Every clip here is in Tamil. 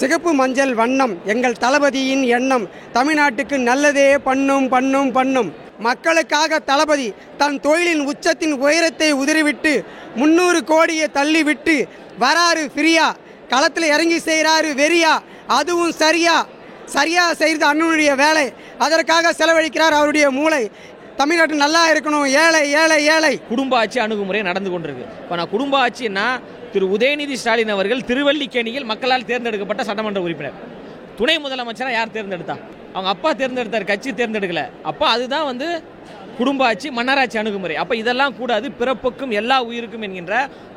சிகப்பு மஞ்சள் வண்ணம் எங்கள் தளபதியின் எண்ணம், தமிழ்நாட்டுக்கு நல்லதே பண்ணும் பண்ணும் பண்ணும். மக்களுக்காக தளபதி தன் தொழிலின் உச்சத்தின் உயரத்தை உதறிவிட்டு 300 கோடியை தள்ளிவிட்டு வராரு ஃப்ரீயா, களத்தில் இறங்கி செய்கிறாரு வெறியா. அதுவும் சரியா செய்கிறது அண்ணனுடைய வேலை. அதற்காக செலவழிக்கிறார் அவருடைய மூளை. தமிழ்நாட்டு நல்லா இருக்கணும். ஏழை ஏழை ஏழை. குடும்ப ஆட்சி அணுகுமுறை நடந்து கொண்டிருக்கு. இப்போ நான் குடும்ப ஆட்சின்னா திரு உதயநிதி ஸ்டாலின் அவர்கள் திருவல்லிக்கேணியில் மக்களால் தேர்ந்தெடுக்கப்பட்ட சட்டமன்ற உறுப்பினர். துணை முதலமைச்சராக யார் தேர்ந்தெடுத்தா? அவங்க அப்பா தேர்ந்தெடுத்தார், கட்சி தேர்ந்தெடுக்கல. அப்போ அதுதான் குடும்ப ஆட்சி, மன்னராட்சி அணுகுமுறை. அப்போ இதெல்லாம் கூடாது, பிறப்புக்கும் எல்லா உயிருக்கும் என்கின்ற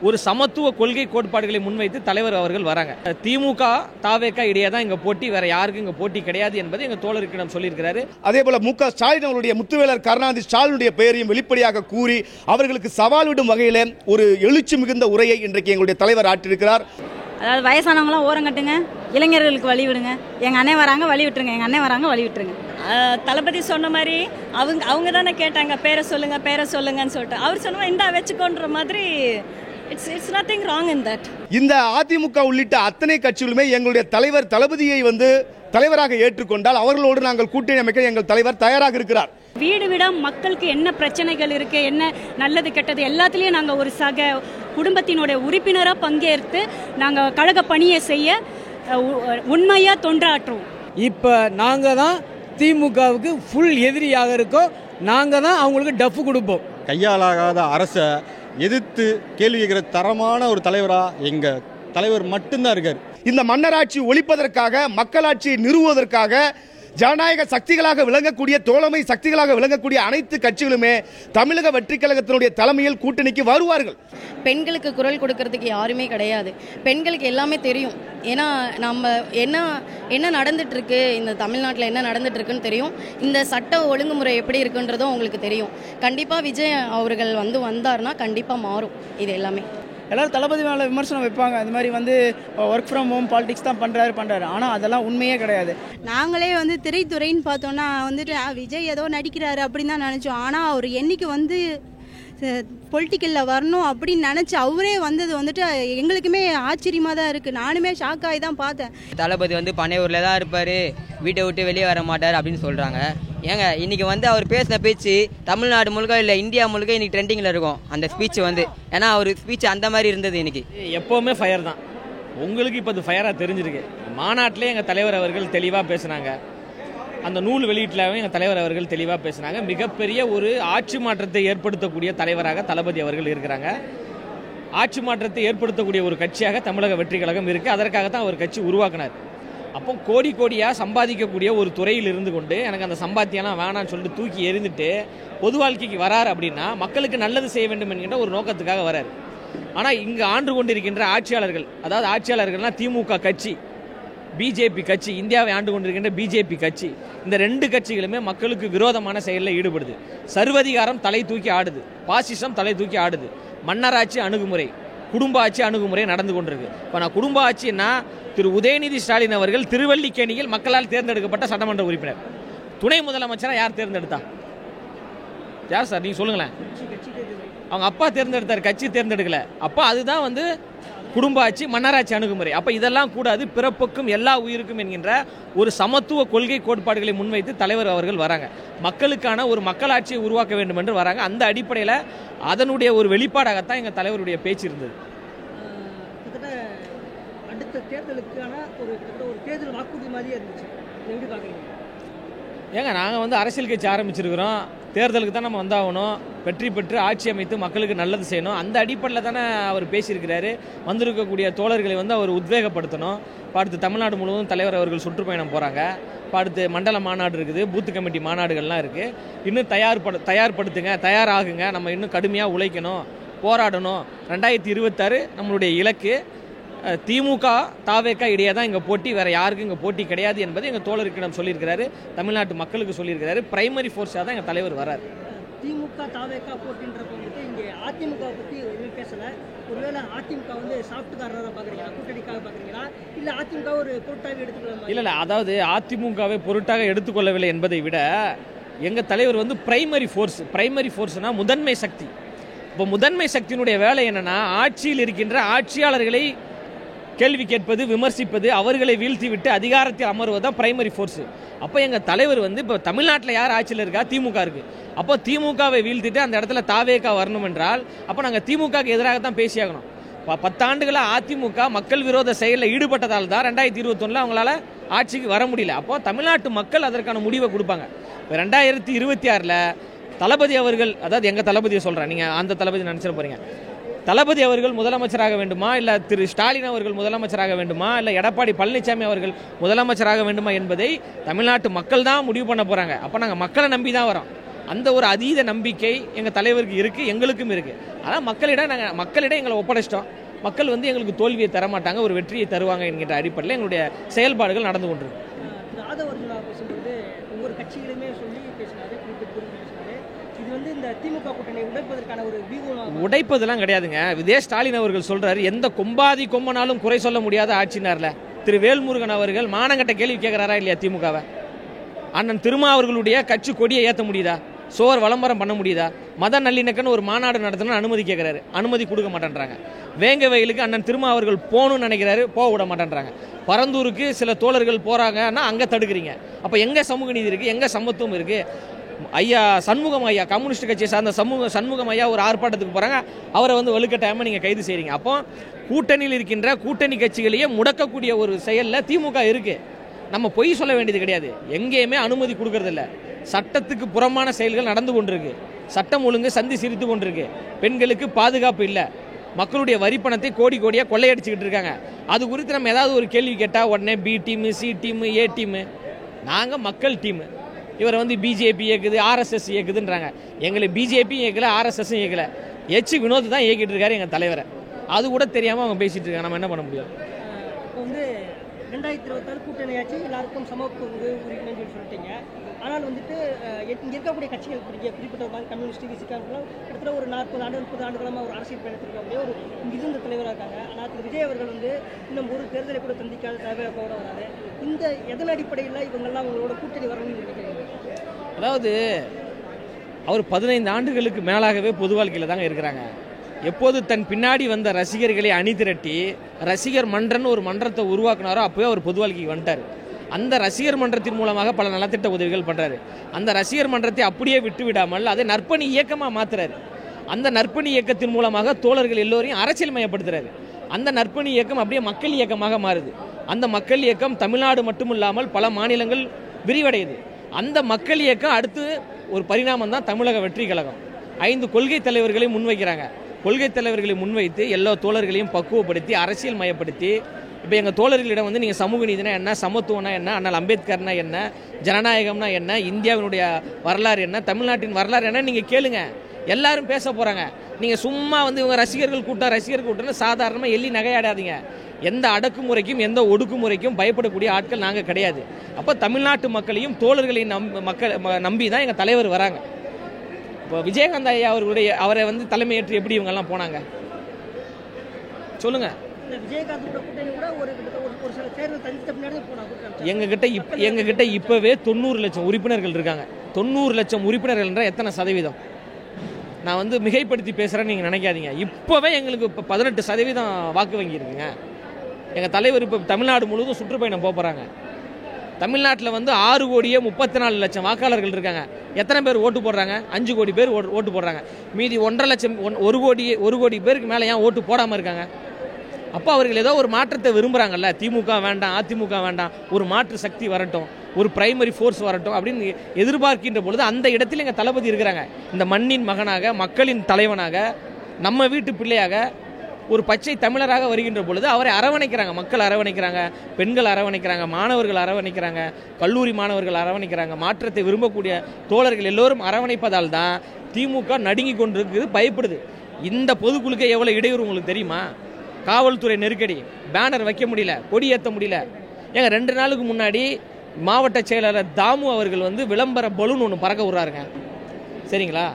ஒரு சமத்துவ கொள்கை கோட்பாடுகளை முன்வைத்து தலைவர் அவர்கள் வராங்க. திமுக தாவேக இடையே தான் இங்கே போட்டி, வேற யாருக்கும் இங்கே போட்டி கிடையாது என்பது எங்கள் தோழருக்கு நாம் சொல்லியிருக்கிறாரு. அதே போல மு.க. ஸ்டாலின் அவருடைய முத்துவேலர் கருணாநிதி ஸ்டாலினுடைய பெயரையும் வெளிப்படையாக கூறி அவர்களுக்கு சவால் விடும் வகையில் ஒரு எழுச்சி மிகுந்த உரையை இன்றைக்கு எங்களுடைய தலைவர் ஆற்றியிருக்கிறார். அதாவது வயசானவங்களாம் ஓரம் கட்டுங்க, இளைஞர்களுக்கு வழி விடுங்க. எங்கள் அண்ணன் வராங்க வழி விட்டுருங்க, எங்கள் அண்ணன் வராங்க வழி விட்டுருங்க. தளபதி சொன்ன மாதிரி அவங்க தானே கேட்டாங்க பேரை சொல்லுங்கன்னு சொல்லிட்டு அவர் சொன்ன இந்தா வச்சுக்கோன்ற மாதிரி. It's nothing wrong in that. இந்த அதிமுக உள்ளிட்ட அத்தனை கட்சிகளுமே எங்களுடைய தலைவர் தளபதியை தலைவராக ஏற்றுக்கொண்டால் அவர்களோடு நாங்கள் கூட்டணி அமைக்க எங்கள் தலைவர் தயாராக இருக்கிறார். வீடு விட மக்களுக்கு என்ன பிரச்சனைகள் இருக்கு, என்ன நல்லது கெட்டது எல்லாத்துலேயும் நாங்கள் ஒரு குடும்பத்தினுடைய உறுப்பினராக பங்கேற்று நாங்கள் கழக பணியை செய்ய உண்மையாக தொண்டாற்றுவோம். இப்போ நாங்கள் தான் திமுகவுக்கு ஃபுல் எதிரியாக இருக்கோம். நாங்கள் தான் அவங்களுக்கு டஃப் கொடுப்போம். கையாளாகாத அரசை எதிர்த்து கேள்வி கேட்கிற தரமான ஒரு தலைவராக எங்கள் தலைவர் மட்டும்தான் இருக்கார். இந்த மன்னராட்சி ஒழிப்பதற்காக, மக்களாட்சியை நிறுவுவதற்காக ஜனநாயக சக்திகளாக விளங்கக்கூடிய, தோழமை சக்திகளாக விளங்கக்கூடிய அனைத்து கட்சிகளுமே தமிழக வெற்றிக் கழகத்தினுடைய தலைமையில் கூட்டணிக்கு வருவார்கள். பெண்களுக்கு குரல் கொடுக்கறதுக்கு யாருமே கிடையாது. பெண்களுக்கு எல்லாமே தெரியும். ஏன்னா நம்ம என்ன நடந்துட்டு இருக்கு, இந்த தமிழ்நாட்டில் என்ன நடந்துட்டு இருக்குன்னு தெரியும். இந்த சட்ட ஒழுங்குமுறை எப்படி இருக்குன்றதும் உங்களுக்கு தெரியும். கண்டிப்பாக விஜய் அவர்கள் வந்தார்னா கண்டிப்பாக மாறும் இது எல்லாமே. எல்லோரும் தளபதி மேலே விமர்சனம் வைப்பாங்க. இந்த மாதிரி ஒர்க் ஃப்ரம் ஹோம் பாலிடிக்ஸ் தான் பண்ணுறாரு. ஆனால் அதெல்லாம் உண்மையே கிடையாது. நாங்களே திரைத்துறைன்னு பார்த்தோன்னா விஜய் ஏதோ நடிக்கிறாரு அப்படின்னு தான் நினச்சோம். ஆனால் அவர் என்னைக்கு பொலிட்டிக்கலில் வரணும் அப்படின்னு நினச்சி அவரே வந்தது எங்களுக்குமே ஆச்சரியமாக தான் இருக்குது. நானுமே ஷாக் ஆகி தான் பார்த்தேன். தளபதி பனையூரில் தான் இருப்பார், வீட்டை விட்டு வெளியே வர மாட்டார் அப்படின்னு சொல்கிறாங்க. ஏங்க இன்னைக்கு அவர் பேசின பேச்சு தமிழ்நாடு முழுக்க இல்லை இந்தியா முழுக்க இன்னைக்கு ட்ரெண்டிங்கில் இருக்கும் அந்த ஸ்பீச். ஏன்னா அவர் ஸ்பீச் அந்த மாதிரி இருந்தது. இன்னைக்கு எப்போவுமே ஃபயர் தான். உங்களுக்கு இப்போ அது ஃபயராக தெரிஞ்சிருக்கு. மாநாட்டிலே எங்கள் தலைவர் அவர்கள் தெளிவாக பேசுனாங்க. அந்த நூல் வெளியீட்டிலாகவும் எங்கள் தலைவர் அவர்கள் தெளிவாக பேசுனாங்க. மிகப்பெரிய ஒரு ஆட்சி மாற்றத்தை ஏற்படுத்தக்கூடிய தலைவராக தளபதி அவர்கள் இருக்கிறாங்க. ஆட்சி மாற்றத்தை ஏற்படுத்தக்கூடிய ஒரு கட்சியாக தமிழக வெற்றி கழகம் இருக்குது. அதற்காகத்தான் அவர் கட்சி உருவாக்கினார். அப்போ கோடி கோடியாக சம்பாதிக்கக்கூடிய ஒரு துறையில் இருந்து கொண்டு எனக்கு அந்த சம்பாத்தியெல்லாம் வேணான்னு சொல்லிட்டு தூக்கி எறிந்துட்டு பொது வாழ்க்கைக்கு வரார் அப்படின்னா மக்களுக்கு நல்லது செய்ய வேண்டும் என்கின்ற ஒரு நோக்கத்துக்காக வரார். ஆனால் இங்கு ஆண்டு கொண்டிருக்கின்ற ஆட்சியாளர்கள், அதாவது ஆட்சியாளர்கள்னால் திமுக கட்சி, பிஜேபி கட்சி, இந்தியாவை ஆண்டு கொண்டிருக்கின்ற பிஜேபி கட்சி, இந்த 2 கட்சிகளுமே மக்களுக்கு விரோதமான செயலில் ஈடுபடுது. சர்வதிகாரம் தலை தூக்கி ஆடுது, பாசிசம் தலை தூக்கி ஆடுது. மன்னராட்சி அணுகுமுறை, குடும்ப ஆட்சி அணுகுமுறை நடந்து கொண்டிருக்கு. இப்போ நான் குடும்ப ஆட்சின்னா திரு உதயநிதி ஸ்டாலின் அவர்கள் திருவல்லிக்கேணியில் மக்களால் தேர்ந்தெடுக்கப்பட்ட சட்டமன்ற உறுப்பினர். துணை முதலமைச்சராக யார் தேர்ந்தெடுத்தா? யார் சார் நீங்கள் சொல்லுங்களேன். அவங்க அப்பா தேர்ந்தெடுத்தார், கட்சி தேர்ந்தெடுக்கல. அப்போ அதுதான் குடும்ப ஆட்சி, மன்னராட்சி அணுகுமுறை. அப்போ இதெல்லாம் கூடாது, பிறப்புக்கும் எல்லா உயிருக்கும் என்கின்ற ஒரு சமத்துவ கொள்கை கோட்பாடுகளை முன்வைத்து தலைவர் அவர்கள் வராங்க. மக்களுக்கான ஒரு மக்களாட்சியை உருவாக்க வேண்டும் என்று வராங்க. அந்த அடிப்படையில் அதனுடைய ஒரு வெளிப்பாடாகத்தான் எங்கள் தலைவருடைய பேச்சு இருந்தது. அடுத்த தேர்தலுக்கான ஒரு தேர்தல் வாக்குறுதி மாதிரியே இருந்துச்சு. எப்படி பார்க்குறீங்க? ஏங்க நாங்கள் அரசியல் கட்சி ஆரம்பிச்சிருக்கிறோம். தேர்தலுக்கு தான் நம்ம வந்தாகணும். வெற்றி பெற்று ஆட்சி அமைத்து மக்களுக்கு நல்லது செய்யணும். அந்த அடிப்படையில் தானே அவர் பேசியிருக்கிறாரு. வந்திருக்கக்கூடிய தோழர்களை அவர் உத்வேகப்படுத்தணும். இப்போ அடுத்து தமிழ்நாடு முழுவதும் தலைவர் அவர்கள் சுற்றுப்பயணம் போகிறாங்க. இப்போ அடுத்து மண்டல மாநாடு இருக்குது, பூத்து கமிட்டி மாநாடுகள்லாம் இருக்குது. இன்னும் தயார்படுத்துங்க, தயாராகுங்க. நம்ம இன்னும் கடுமையாக உழைக்கணும், போராடணும். 2026 நம்மளுடைய இலக்கு. திமுக தாவேக இடையே தான் இங்கே போட்டி, வேற யாருக்கும் இங்கே போட்டி கிடையாது என்பது எங்கள் தோழருக்கு நம்ம சொல்லியிருக்கிறாரு, தமிழ்நாட்டு மக்களுக்கு சொல்லியிருக்கிறாரு. பிரைமரி ஃபோர்ஸாக தான் எங்கள் தலைவர் வரார். திமுக தாவேக போட்டின்றப்ப இங்கே அதிமுக பற்றி எதுவும் பேசலை. ஒருவேளை அதிமுக சாப்பிட்டுக்காரராக பார்க்குறீங்களா, கூட்டணிக்காக பார்க்குறீங்களா, இல்லை அதிமுக ஒரு பொருட்டாக எடுத்துக்கொள்ள? இல்லை, அதாவது அதிமுகவை பொருட்டாக எடுத்துக்கொள்ளவில்லை என்பதை விட எங்கள் தலைவர் பிரைமரி ஃபோர்ஸ்னா முதன்மை சக்தி. இப்போ முதன்மை சக்தியினுடைய வேலை என்னன்னா, ஆட்சியில் இருக்கின்ற ஆட்சியாளர்களை கேள்வி கேட்பது, விமர்சிப்பது, அவர்களை வீழ்த்தி விட்டு அதிகாரத்தில் அமர்வதுதான் பிரைமரி ஃபோர்ஸு. அப்போ எங்கள் தலைவர் வந்து இப்போ தமிழ்நாட்டில் யார் ஆட்சியில் இருக்கா? திமுக இருக்குது. அப்போ திமுகவை வீழ்த்திட்டு அந்த இடத்துல தாவேகா வரணும் என்றால் அப்போ நாங்கள் திமுகவுக்கு எதிராக தான் பேசியாகணும். 10 ஆண்டுகளாக அதிமுக மக்கள் விரோத செயலில் ஈடுபட்டதால் தான் 2021 அவங்களால ஆட்சிக்கு வர முடியல. அப்போது தமிழ்நாட்டு மக்கள் அதற்கான முடிவை கொடுப்பாங்க. இப்போ 2026 தளபதி அவர்கள், அதாவது எங்கள் தளபதியை சொல்கிறேன், நீங்கள் அந்த தளபதி நினச்சிட போகிறீங்க. தளபதி அவர்கள் முதலமைச்சராக வேண்டுமா, இல்லை திரு ஸ்டாலின் அவர்கள் முதலமைச்சராக வேண்டுமா, இல்லை எடப்பாடி பழனிசாமி அவர்கள் முதலமைச்சராக வேண்டுமா என்பதை தமிழ்நாட்டு மக்கள் தான் முடிவு பண்ண போகிறாங்க. அப்போ நாங்கள் மக்களை நம்பி தான் வரோம். அந்த ஒரு அதீத நம்பிக்கை எங்கள் தலைவருக்கு இருக்குது, எங்களுக்கும் இருக்குது. ஆனால் மக்களிடம் எங்களை ஒப்படைச்சிட்டோம். மக்கள் வந்து எங்களுக்கு தோல்வியை தரமாட்டாங்க, ஒரு வெற்றியை தருவாங்க என்கிற அடிப்படையில் எங்களுடைய செயல்பாடுகள் நடந்து கொண்டிருக்கு. பேசும்போது ஒவ்வொரு கட்சிகளுமே சொல்லி பேசினாரு, இது வந்து இந்த திமுக கூட்டணி உடைப்பதற்கான ஒரு வியூகம். உடைப்பதெல்லாம் கிடையாதுங்க. இதே ஸ்டாலின் அவர்கள் சொல்றாரு, எந்த கொம்பாதி கொம்பனாலும் குறை சொல்ல முடியாத ஆட்சினார்ல. திரு வேல்முருகன் அவர்கள் மானங்கட்ட கேள்வி கேட்கிறாரா இல்லையா திமுகவை? அண்ணன் திருமாவர்களுடைய கட்சி கொடியை ஏற்ற முடியுதா? சோர் விளம்பரம் பண்ண முடியுதா? மத நல்லிணக்கன்னு ஒரு மாநாடு நடத்தணும்னு அனுமதி கேட்கிறாரு, அனுமதி கொடுக்க மாட்டேன்றாங்க. வேங்க வயலுக்கு அண்ணன் திருமாவர்கள் போகணும்னு நினைக்கிறாரு, போக விட மாட்டேன்றாங்க. பரந்தூருக்கு சில தோழர்கள் போறாங்கன்னா அங்கே தடுக்கிறீங்க. அப்போ எங்க சமூக நீதி இருக்கு, எங்க சமத்துவம் இருக்கு? ஐயா சண்முகம் ஐயா, கம்யூனிஸ்ட் கட்சியை சார்ந்த சண்முகம் ஐயா ஒரு ஆர்ப்பாட்டத்துக்கு போறாங்க, அவரை வந்து வலுக்கட்டாயமா நீங்க கைது செய்றீங்க. அப்போ கூட்டணியில் இருக்கின்ற கூட்டணி கட்சிகளையே முடக்கக்கூடிய ஒரு செயல்ல திமுக இருக்கு. நம்ம பொய் சொல்ல வேண்டியது கிடையாது. எங்கேயுமே அனுமதி கொடுக்கறது இல்லை. சட்டத்துக்கு புறமான செயல்கள் நடந்து கொண்டிருக்கு. சட்டம் ஒழுங்கு சந்தி சிரித்து கொண்டிருக்கு. பெண்களுக்கு பாதுகாப்பு இல்லை. மக்களுடைய வரிப்பணத்தை கோடி கோடியாக கொள்ளையடிச்சுக்கிட்டு இருக்காங்க. அது குறித்து நம்ம ஏதாவது ஒரு கேள்வி கேட்டால் உடனே B team, C team, A team. நாங்கள் மக்கள் டீமு. இவரை வந்து பிஜேபி இயக்குது, ஆர்எஸ்எஸ் இயக்குதுன்றாங்க. எங்களை பிஜேபியும் இயக்கலை, ஆர்எஸ்எஸும் இயக்கலை. வினோத் தான் இயக்கிட்டு இருக்காரு எங்கள் தலைவரை. அது கூட தெரியாமல் அவங்க பேசிட்டு இருக்காங்க. நம்ம என்ன பண்ண முடியும்? இப்போ வந்து 2026 கூட்டணி ஆட்சி எல்லாருக்கும் சமத்துவ உரிமைன்னு சொல்லி சொல்லிட்டீங்க. ஆனால் வந்துட்டு இங்கே இருக்கக்கூடிய கட்சிகள் குறிப்பிட்ட கம்யூனிஸ்ட், விசிகாலாம் கிட்டத்தட்ட ஒரு 40 ஆண்டு 30 ஆண்டுகளமாக ஒரு அரசியல் பயணத்திற்காக ஒரு மிகுந்த தலைவராக இருக்காங்க. ஆனால் திரு விஜய் அவர்கள் வந்து இன்னும் ஒரு தேர்தலை கூட சந்திக்காத தலைவராக வராது. இந்த எதன் அடிப்படையில் இவங்கெல்லாம் உங்களோட கூட்டணி வரணும்னு நினைக்கிறீங்க? அதாவது அவர் 15 ஆண்டுகளுக்கு மேலாகவே பொது வாழ்க்கையில் தாங்க இருக்கிறாங்க. எப்போது தன் பின்னாடி வந்த ரசிகர்களை அணி திரட்டி ரசிகர் மன்றன்னு ஒரு மன்றத்தை உருவாக்குனாரோ அப்போவே அவர் பொது வாழ்க்கைக்கு வந்துட்டார். அந்த ரசிகர் மன்றத்தின் மூலமாக பல நலத்திட்ட உதவிகள் பண்ணுறாரு. அந்த ரசிகர் மன்றத்தை அப்படியே விட்டு விடாமல் அதை நற்பணி இயக்கமாக மாற்றுறாரு. அந்த நற்பணி இயக்கத்தின் மூலமாக தோழர்கள் எல்லோரையும் அரசியல் மயப்படுத்துறாரு. அந்த நற்பணி இயக்கம் அப்படியே மக்கள் இயக்கமாக மாறுது. அந்த மக்கள் இயக்கம் தமிழ்நாடு மட்டும் இல்லாமல் பல மாநிலங்கள் விரிவடையுது. அந்த மக்கள் இயக்கம் அடுத்து ஒரு பரிணாமம் தான் தமிழக வெற்றி கழகம். 5 கொள்கை தலைவர்களை முன்வைக்கிறாங்க. கொள்கை தலைவர்களை முன்வைத்து எல்லா தோழர்களையும் பக்குவப்படுத்தி அரசியல் மயப்படுத்தி இப்போ எங்கள் தோழர்களிடம் வந்து நீங்கள் சமூக நீதினா என்ன, சமத்துவம்னா என்ன, அண்ணல் அம்பேத்கர்னா என்ன, ஜனநாயகம்னா என்ன, இந்தியாவினுடைய வரலாறு என்ன, தமிழ்நாட்டின் வரலாறு என்ன நீங்கள் கேளுங்க. எல்லாரும் பேச போகிறாங்க. நீங்கள் சும்மா வந்து இவங்க ரசிகர்கள் கூட்டம்னு சாதாரணமாக எள்ளி நகையாடாதீங்க. எந்த அடக்குமுறைக்கும் எந்த ஒடுக்குமுறைக்கும் பயப்படக்கூடிய ஆட்கள் நாங்கள் கிடையாது. அப்போ தமிழ்நாட்டு மக்களையும் தோழர்களையும் நம்பி தான் எங்கள் தலைவர் வராங்க. இப்போ விஜயகாந்த் ஐயா அவரை வந்து தலைமையேற்று எப்படி இவங்கெல்லாம் போனாங்க சொல்லுங்க. எங்ககிட்ட இப்பவே 90 லட்சம் உறுப்பினர்கள் இருக்காங்க. 90 லட்சம் உறுப்பினர்கள் என்ற எத்தனை சதவீதம்? நான் வந்து மிகைப்படுத்தி பேசுறேன்னு நீங்க நினைக்காதீங்க. இப்பவே எங்களுக்கு 18% வாக்கு வங்கி இருக்குங்க. எங்க தலைவர் இப்போ தமிழ்நாடு முழுவதும் சுற்றுப்பயணம் போறாங்க. தமிழ்நாட்டில் வந்து 6,34,00,000 லட்சம் வாக்காளர்கள் இருக்காங்க. எத்தனை பேர் ஓட்டு போடுறாங்க? 5 கோடி பேர் ஓட்டு போடுறாங்க. மீதி 1.5 லட்சம் 1 கோடி பேருக்கு மேலே ஏன் ஓட்டு போடாமல் இருக்காங்க? அப்போ அவர்கள் ஏதோ ஒரு மாற்றத்தை விரும்புகிறாங்கல்ல. திமுக வேண்டாம், அதிமுக வேண்டாம், ஒரு மாற்று சக்தி வரட்டும், ஒரு பிரைமரி ஃபோர்ஸ் வரட்டும் அப்படின்னு எதிர்பார்க்கின்ற பொழுது அந்த இடத்தில் எங்கள் தளபதி இருக்கிறாங்க. இந்த மண்ணின் மகனாக, மக்களின் தலைவனாக, நம்ம வீட்டு பிள்ளையாக, ஒரு பச்சை தமிழராக வருகின்ற பொழுது அவரை அரவணைக்கிறாங்க. மக்கள் அரவணைக்கிறாங்க, பெண்கள் அரவணைக்கிறாங்க, மாணவர்கள் அரவணைக்கிறாங்க, கல்லூரி மாணவர்கள் அரவணைக்கிறாங்க. மாற்றத்தை விரும்பக்கூடிய தோழர்கள் எல்லோரும் அரவணைப்பதால் தான் திமுக நடுங்கி கொண்டிருக்குது, பயப்படுது. இந்த பொதுக்குழுக்கு எவ்வளோ இடையூறு உங்களுக்கு தெரியுமா? காவல்துறை நெருக்கடி, பேனர் வைக்க முடியல, கொடி ஏற்ற முடியல. ஏங்க 2 நாளுக்கு முன்னாடி மாவட்ட செயலாளர் தாமு அவர்கள் வந்து விளம்பர பலூன் ஒன்று பறக்க விடுறாருங்க. சரிங்களா?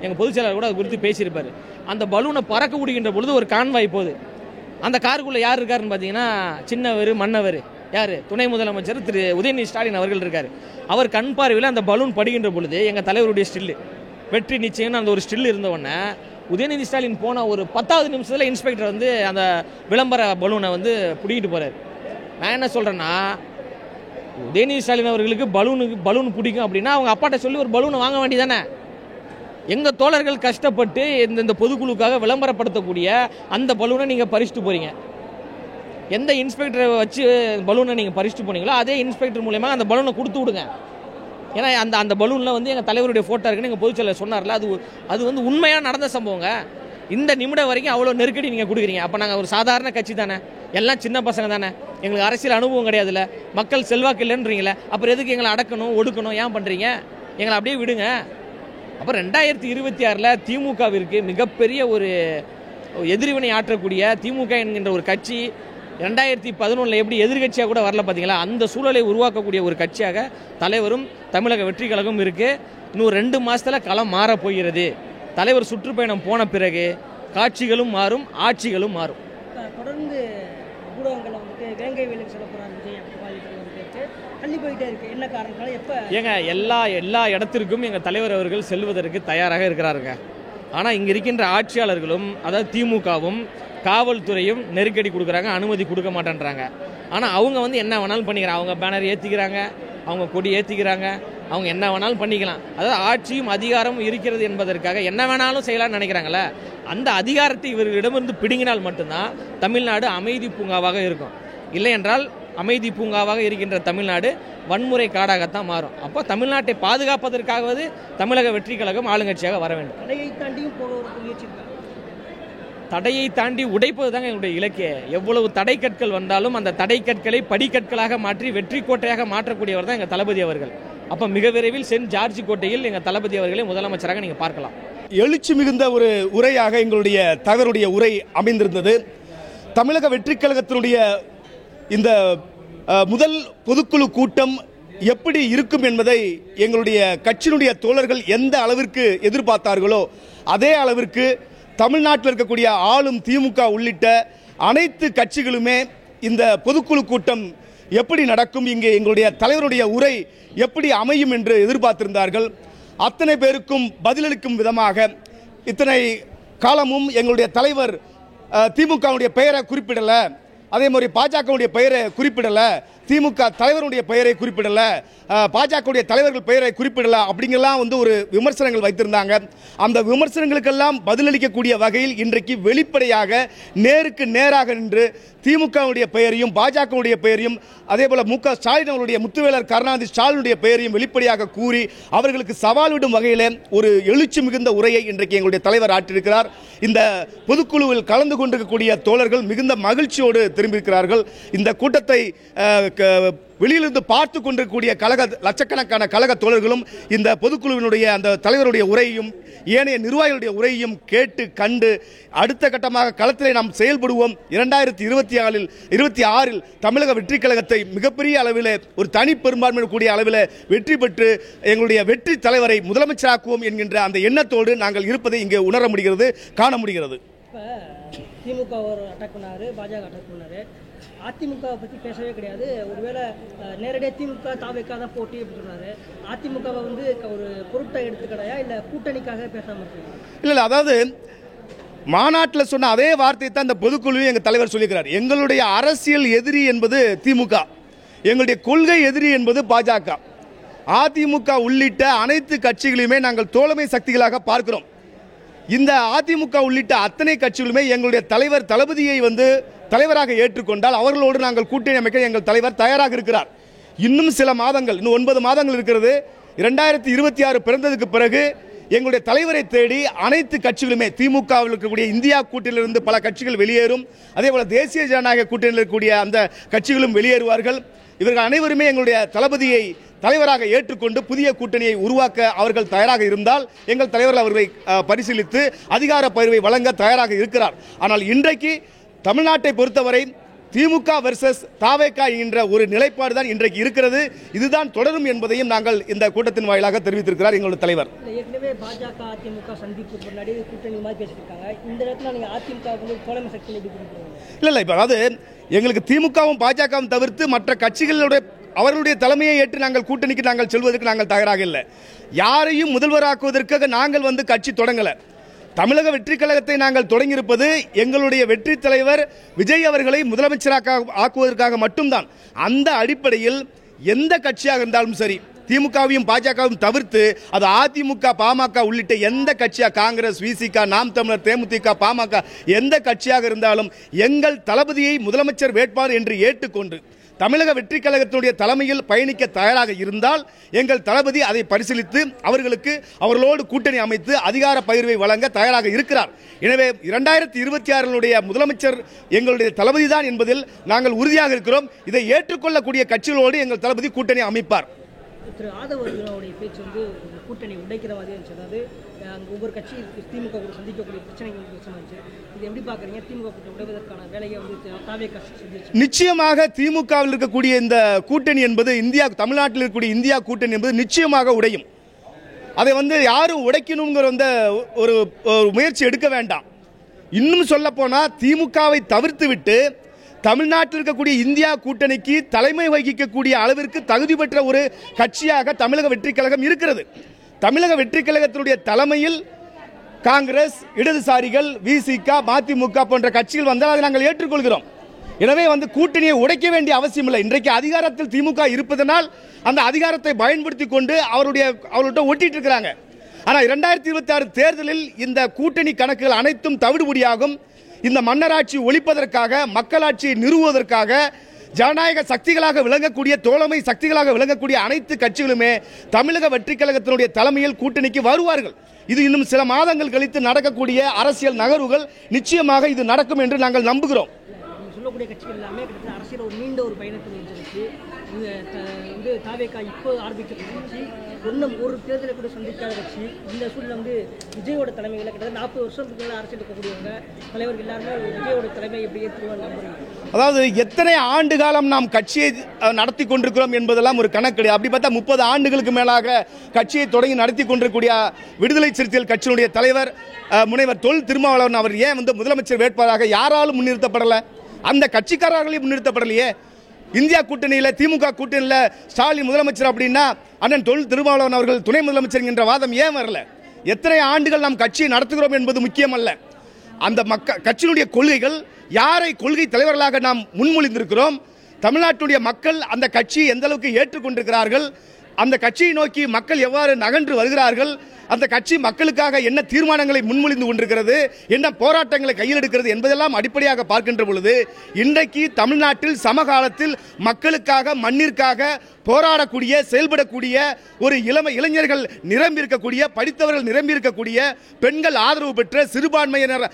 எங்கள் பொதுச் செயலாளர் கூட அது குறித்து பேசியிருப்பார். அந்த பலூனை பறக்க விடுகின்ற பொழுது ஒரு கான்வாய் போகுது. அந்த காருக்குள்ளே யார் இருக்காருன்னு பார்த்தீங்கன்னா சின்னவர் மன்னவர், யார்? துணை முதலமைச்சர் திரு உதயநிதி ஸ்டாலின் அவர்கள் இருக்கார். அவர் கண் பார்வையில் அந்த பலூன் படுகின்ற பொழுது எங்கள் தலைவருடைய ஸ்டில்லு வெற்றி நிச்சயம்னு அந்த ஒரு ஸ்டில் இருந்த உடனே உதயநிதி ஸ்டாலின் போன ஒரு 10வது நிமிஷத்தில் இன்ஸ்பெக்டர் வந்து அந்த விளம்பர பலூனை வந்து பிடிக்கிட்டு போகிறார். நான் என்ன சொல்கிறேன்னா, உதயநிதி ஸ்டாலின் அவர்களுக்கு பலூன் பிடிக்கும் அப்படின்னா அவங்க அப்பாட்ட சொல்லி ஒரு பலூனை வாங்க வேண்டியதானே. எங்கள் தோழர்கள் கஷ்டப்பட்டு இந்த பொதுக்குழுக்காக விளம்பரப்படுத்தக்கூடிய அந்த பலூனை நீங்கள் பறிச்சுட்டு போகிறீங்க. எந்த இன்ஸ்பெக்டரை வச்சு பலூனை நீங்கள் பறிச்சுட்டு போனீங்களோ அதே இன்ஸ்பெக்டர் மூலயமா அந்த பலூனை கொடுத்து விடுங்க. ஏன்னா அந்த பலூனில் வந்து எங்கள் தலைவருடைய ஃபோட்டோ இருக்குன்னு எங்கள் பொதுச்செயலர் சொன்னார்ல, அது வந்து உண்மையாக நடந்த சம்பவங்க. இந்த நிமிடம் வரைக்கும் அவ்வளோ நெருக்கடி நீங்கள் கொடுக்குறீங்க. அப்போ நாங்கள் ஒரு சாதாரண கட்சி தானே, எல்லாம் சின்ன பசங்க தானே, எங்களுக்கு அரசியல் அனுபவம் கிடையாதுல்ல, மக்கள் செல்வாக்கு இல்லைன்றீங்களே, அப்புறம் எதுக்கு எங்களை அடக்கணும் ஒடுக்கணும் ஏன் பண்ணுறீங்க? எங்களை அப்படியே விடுங்க. அப்புறம் 2026 திமுகவிற்கு மிகப்பெரிய ஒரு எதிர்வினை ஆற்றக்கூடிய திமுக என்கின்ற ஒரு கட்சி 2011 எப்படி எதிர்கட்சியாக கூட வரல பார்த்தீங்களா, அந்த சூழலை உருவாக்கக்கூடிய ஒரு கட்சியாக தலைவரும் தமிழக வெற்றி கழகம் இருக்குது. இன்னும் 2 மாதத்தில் களம் மாற போகிறது. தலைவர் சுற்றுப்பயணம் போன பிறகு காட்சிகளும் மாறும், ஆட்சிகளும் மாறும். தொடர்ந்து ஊடகங்களை வந்துட்டு வேங்கை வேலைக்கு சொல்ல போகிறாங்க விஜய் தள்ளி போயிட்டே இருக்கு. என்ன காரணம்? எப்போ ஏங்க எல்லா இடத்திற்கும் எங்கள் தலைவர் அவர்கள் செல்வதற்கு தயாராக இருக்கிறாருங்க. ஆனால் இங்கே இருக்கின்ற ஆட்சியாளர்களும் அதாவது திமுகவும் காவல்துறையும் நெருக்கடி கொடுக்குறாங்க, அனுமதி கொடுக்க மாட்டேன்றாங்க. ஆனால் அவங்க வந்து என்ன வேணாலும் பண்ணிக்கிறாங்க. அவங்க பேனர் ஏற்றிக்கிறாங்க, அவங்க கொடி ஏற்றிக்கிறாங்க, அவங்க என்ன வேணாலும் பண்ணிக்கலாம். அதாவது ஆட்சியும் அதிகாரமும் இருக்கிறது என்பதற்காக என்ன வேணாலும் செய்யலாம்னு நினைக்கிறாங்களே, அந்த அதிகாரத்தை இவர்களிடமிருந்து பிடுங்கினால் மட்டும்தான் தமிழ்நாடு அமைதி பூங்காவாக இருக்கும். இல்லை என்றால் அமைதி பூங்காவாக இருக்கின்ற தமிழ்நாடு வன்முறை காடாகத்தான் மாறும். அப்போ தமிழ்நாட்டை பாதுகாப்பதற்காகவது தமிழக வெற்றி கழகம் ஆளுங்கட்சியாக வர வேண்டும். தடையை தாண்டியும் போக ஒரு முயற்சி, தடையை தாண்டி உடைப்பது தாங்க என்னுடைய இலக்கியம். எவ்வளவு தடை கற்கள் வந்தாலும் அந்த தடை கற்களை படிக்கற்களாக மாற்றி வெற்றி கோட்டையாக மாற்றக்கூடியவர் தான் எங்கள் தளபதி அவர்கள். அப்போ மிக விரைவில் சென்ட் ஜார்ஜ் கோட்டையில் எங்கள் தளபதி அவர்களை முதலமைச்சராக நீங்கள் பார்க்கலாம். எழுச்சி மிகுந்த ஒரு உரையாக எங்களுடைய தலைவருடைய உரை அமைந்திருந்தது. தமிழக வெற்றி கழகத்தினுடைய இந்த முதல் பொதுக்குழு கூட்டம் எப்படி இருக்கும் என்பதை எங்களுடைய கட்சியினுடைய தோழர்கள் எந்த அளவிற்கு எதிர்பார்த்தார்களோ அதே அளவிற்கு தமிழ்நாட்டில் இருக்கக்கூடிய ஆளும் திமுக உள்ளிட்ட அனைத்து கட்சிகளுமே இந்த பொதுக்குழு கூட்டம் எப்படி நடக்கும், இங்கே எங்களுடைய தலைவருடைய உரை எப்படி அமையும் என்று எதிர்பார்த்திருந்தார்கள். அத்தனை பேருக்கும் பதிலளிக்கும் விதமாக இத்தனை காலமும் எங்களுடைய தலைவர் திமுகவுடைய பெயரை குறிப்பிடலை, அதே மாதிரி பாஜகவுடைய பெயரை குறிப்பிடலை, திமுக தலைவருடைய பெயரை குறிப்பிடலை, பாஜகவுடைய தலைவர்கள் பெயரை குறிப்பிடலை அப்படிங்கெல்லாம் வந்து ஒரு விமர்சனங்கள் வைத்திருந்தாங்க. அந்த விமர்சனங்களுக்கெல்லாம் பதிலளிக்கக்கூடிய வகையில் இன்றைக்கு வெளிப்படையாக நேருக்கு நேராக நின்று திமுகவுடைய பெயரையும் பாஜகவுடைய பெயரையும் அதே போல மு க ஸ்டாலின் அவருடைய முத்துவேலர் கருணாநிதி ஸ்டாலினுடைய பெயரையும் வெளிப்படையாக கூறி அவர்களுக்கு சவால் விடும் வகையில் ஒரு எழுச்சி மிகுந்த உரையை இன்றைக்கு எங்களுடைய தலைவர் ஆற்றியிருக்கிறார். இந்த பொதுக்குழுவில் கலந்து கொண்டிருக்கக்கூடிய தோழர்கள் மிகுந்த மகிழ்ச்சியோடு திரும்பியிருக்கிறார்கள். இந்த கூட்டத்தை வெளியிலிருந்து பார்த்து கொண்டிருக்கக்கூடிய லட்சக்கணக்கான கழக தோழர்களும் இந்த பொதுக்குழுவினுடைய அந்த தலைவருடைய உரையையும் ஏனைய நிர்வாகிகளுடைய உரையையும் கேட்டு கண்டு அடுத்த கட்டமாக களத்திலே நாம் செயல்படுவோம். 2026 தமிழக வெற்றி கழகத்தை மிகப்பெரிய அளவில் ஒரு தனி பெரும்பான்மை கூடிய அளவில் வெற்றி பெற்று எங்களுடைய வெற்றி தலைவரை முதலமைச்சராக்குவோம் என்கின்ற அந்த எண்ணத்தோடு நாங்கள் இருப்பதை இங்கே உணர முடிகிறது, காண முடிகிறது. திமுக ஒரு அட்டாக் பண்ணாரு, பாஜக அட்டாக் பண்ணாரு, அதிமுகவை பற்றி பேசவே கிடையாது. ஒருவேளை நேரடியாக திமுக தாவேக்கா தான் போட்டி அப்படின்னு சொன்னாரு. அதிமுகவை வந்து ஒரு பொருட்டை எடுத்துக்கடையா இல்லை கூட்டணிக்காக பேசாமல் இருக்காங்க? இல்லை, அதாவது மாநாட்டில் சொன்ன அதே வார்த்தையை தான் இந்த பொதுக்குழுவையும் எங்கள் தலைவர் சொல்லியிருக்கிறார். எங்களுடைய அரசியல் எதிரி என்பது திமுக, எங்களுடைய கொள்கை எதிரி என்பது பாஜக. அதிமுக உள்ளிட்ட அனைத்து கட்சிகளையுமே நாங்கள் தோழமை சக்திகளாக பார்க்கிறோம். இந்த அதிமுக உள்ளிட்ட அத்தனை கட்சிகளுமே எங்களுடைய தலைவர் தளபதியை வந்து தலைவராக ஏற்றுக்கொண்டால் அவர்களோடு நாங்கள் கூட்டணி அமைக்க எங்கள் தலைவர் தயாராக இருக்கிறார். இன்னும் சில மாதங்கள், இன்னும் 9 மாதங்கள் இருக்கிறது. 2026 பிறந்ததுக்கு பிறகு எங்களுடைய தலைவரை தேடி அனைத்து கட்சிகளுமே திமுகவில் இருக்கக்கூடிய இந்தியா கூட்டணியிலிருந்து பல கட்சிகள் வெளியேறும், அதே போல தேசிய ஜனநாயக கூட்டணியில் இருக்கக்கூடிய அந்த கட்சிகளும் வெளியேறுவார்கள். இவர்கள் அனைவருமே எங்களுடைய தளபதியை தலைவராக ஏற்றுக்கொண்டு புதிய கூட்டணியை உருவாக்க அவர்கள் தயாராக இருந்தால் எங்கள் தலைவர்கள் அவர்களை பரிசீலித்து அதிகார பகிர்வை வழங்க தயாராக இருக்கிறார். ஆனால் இன்றைக்கு தமிழ்நாட்டை பொறுத்தவரை திமுக வெர்சஸ் தாவேகா என்ற ஒரு நிலைப்பாடு தான் இன்றைக்கு இருக்கிறது. இதுதான் தொடரும் என்பதையும் நாங்கள் இந்த கூட்டத்தின் வாயிலாக தெரிவித்திருக்கிறார் எங்களுடைய தலைவர். ஏற்கனவே பாஜக அதிமுக சந்திப்பு முன்னாடி கூட்டணி மாதிரி பேசியிருக்காங்க. இந்த இடத்துல நீங்கள் அதிமுக தோழமை சக்தி இல்லை, இப்போ அதாவது எங்களுக்கு திமுகவும் பாஜகவும் தவிர்த்து மற்ற கட்சிகளுடைய அவர்களுடைய தலைமையை ஏற்று நாங்கள் கூட்டணிக்கு நாங்கள் செல்வதற்கு நாங்கள் தயாராக இல்லை. யாரையும் முதல்வராக்குவதற்காக நாங்கள் வந்து கட்சி தொடங்கலை. தமிழக வெற்றி கழகத்தை நாங்கள் தொடங்கியிருப்பது எங்களுடைய வெற்றி தலைவர் விஜய் அவர்களை முதலமைச்சராக ஆக்குவதற்காக மட்டும்தான். அந்த அடிப்படையில் எந்த கட்சியாக இருந்தாலும் சரி, திமுகவையும் பாஜகவும் தவிர்த்து அது அதிமுக, பாமக உள்ளிட்ட எந்த கட்சியாக, காங்கிரஸ், விசிக, நாம் தமிழர், தேமுதிக, பாமக எந்த கட்சியாக இருந்தாலும் எங்கள் தளபதியை முதலமைச்சர் வேட்பாளர் என்று ஏற்றுக்கொண்டு தமிழக வெற்றி கழகத்தினுடைய தலைமையில் பயணிக்க தயாராக இருந்தால் எங்கள் தளபதி அதை பரிசீலித்து அவர்களோடு கூட்டணி அமைத்து அதிகார பகிர்வை வழங்க தயாராக இருக்கிறார். எனவே 2026 முதலமைச்சர் எங்களுடைய தளபதி தான் என்பதில் நாங்கள் உறுதியாக இருக்கிறோம். இதை ஏற்றுக்கொள்ளக்கூடிய கட்சிகளோடு எங்கள் தளபதி கூட்டணி அமைப்பார். திரு ஆதவர்களுடைய பேச்சு வந்து கூட்டணி உடைக்கிற மாதிரி இருந்துச்சு. அதாவது ஒவ்வொரு கட்சி திமுக கூட சந்திக்கக்கூடிய பிரச்சனைகள் இருந்துச்சு. இது எப்படி பார்க்குறீங்க? திமுக கூட்டணி உடைவதற்கான வேலையை வந்து தாவே செஞ்சிருச்சு. நிச்சயமாக திமுகவில் இருக்கக்கூடிய இந்த கூட்டணி என்பது தமிழ்நாட்டில் இருக்கக்கூடிய இந்தியா கூட்டணி என்பது நிச்சயமாக உடையும். அதை வந்து யாரும் உடைக்கணுங்கிற ஒரு முயற்சி எடுக்க வேண்டாம். இன்னும் சொல்ல போனால் திமுகவை தவிர்த்து விட்டு தமிழ்நாட்டில் இருக்கக்கூடிய இந்தியா கூட்டணிக்கு தலைமை வகிக்கக்கூடிய அளவிற்கு தகுதி பெற்ற ஒரு கட்சியாக தமிழக வெற்றி கழகம் இருக்கிறது. தமிழக வெற்றி கழகத்தினுடைய தலைமையில் காங்கிரஸ், இடதுசாரிகள், விசிக, மதிமுக போன்ற கட்சிகள் வந்தால் அதை நாங்கள் ஏற்றுக்கொள்கிறோம். எனவே கூட்டணியை உடைக்க வேண்டிய அவசியம் இல்லை. இன்றைக்கு அதிகாரத்தில் திமுக இருப்பதனால் அந்த அதிகாரத்தை பயன்படுத்தி கொண்டு அவர்கள்ட்ட ஒட்டிட்டு இருக்கிறாங்க. ஆனால் 2026 தேர்தலில் இந்த கூட்டணி கணக்குகள் அனைத்தும் தவிடுபடியாகும். இந்த மன்னராட்சி ஒழிப்பதற்காக, மக்களாட்சியை நிறுவுவதற்காக ஜனநாயக சக்திகளாக விளங்கக்கூடிய, தோழமை சக்திகளாக விளங்கக்கூடிய அனைத்து கட்சிகளுமே தமிழக வெற்றி கழகத்தினுடைய தலைமையில் கூட்டணிக்கு வருவார்கள். இது இன்னும் சில மாதங்கள் கழித்து நடக்கக்கூடிய அரசியல் நகர்வுகள். நிச்சயமாக இது நடக்கும் என்று நாங்கள் நம்புகிறோம். சொல்லக்கூடிய கட்சிகள் எல்லாமே கிட்டத்தட்ட அரசியல் நீண்ட ஒரு பயணத்தில் இருந்துச்சு. வந்து தாவேகா இப்போ ஆரம்பிக்கிற கட்சி ஒரு தேர்தலை கூட சந்திக்காத கட்சி. இந்த சூழ்நிலை விஜயோட தலைமையில் கிட்டத்தட்ட 40 வருஷத்துக்கு மேலே அரசியல் இருக்கக்கூடியவங்க தலைவர்கள் எல்லாருமே விஜயோட தலைமை எப்படி ஏற்றுவாங்க? அதாவது எத்தனை ஆண்டு காலம் நாம் கட்சியை நடத்தி கொண்டிருக்கிறோம் என்பதெல்லாம் ஒரு கணக்கு கிடையாது. அப்படி பார்த்தா 30 ஆண்டுகளுக்கு மேலாக கட்சியை தொடங்கி நடத்தி கொண்டிருக்கூடிய விடுதலை சிறுத்தைகள் கட்சியினுடைய தலைவர் முனைவர் தொல் திருமாவளவன் அவர் ஏன் முதலமைச்சர் வேட்பாளராக யாராலும் முன்னிறுத்தப்படலை? அந்த கட்சிக்காரர்களையும் முன்னிறுத்தப்படலையே. இந்தியா கூட்டணியில், திமுக கூட்டணியில் ஸ்டாலின் முதலமைச்சர் அப்படின்னா அண்ணன் தொல் திருமாவளவன் அவர்கள் துணை முதலமைச்சர் என்ற வாதம் ஏன் வரல? எத்தனை ஆண்டுகள் நாம் கட்சியை நடத்துகிறோம் என்பது முக்கியமல்ல. அந்த கட்சியினுடைய கொள்கைகள், யாரை கொள்கை தலைவர்களாக நாம் முன்மொழிந்திருக்கிறோம், தமிழ்நாட்டுடைய மக்கள் அந்த கட்சியை எந்த அளவுக்கு ஏற்றுக்கொண்டிருக்கிறார்கள், அந்த கட்சியை நோக்கி மக்கள் எவ்வாறு நகன்று வருகிறார்கள், அந்த கட்சி மக்களுக்காக என்ன தீர்மானங்களை முன்மொழிந்து கொண்டிருக்கிறது, என்ன போராட்டங்களை கையில் எடுக்கிறது என்பதெல்லாம் அடிப்படையாக பார்க்கின்ற பொழுது இன்றைக்கு தமிழ்நாட்டில் சமகாலத்தில் மக்களுக்காக, மண்ணிற்காக போராடக்கூடிய, செயல்படக்கூடிய ஒரு இளைஞர்கள் நிரம்பி இருக்கக்கூடிய, படித்தவர்கள் நிரம்பி இருக்கக்கூடிய, பெண்கள் ஆதரவு பெற்ற, சிறுபான்மையினர்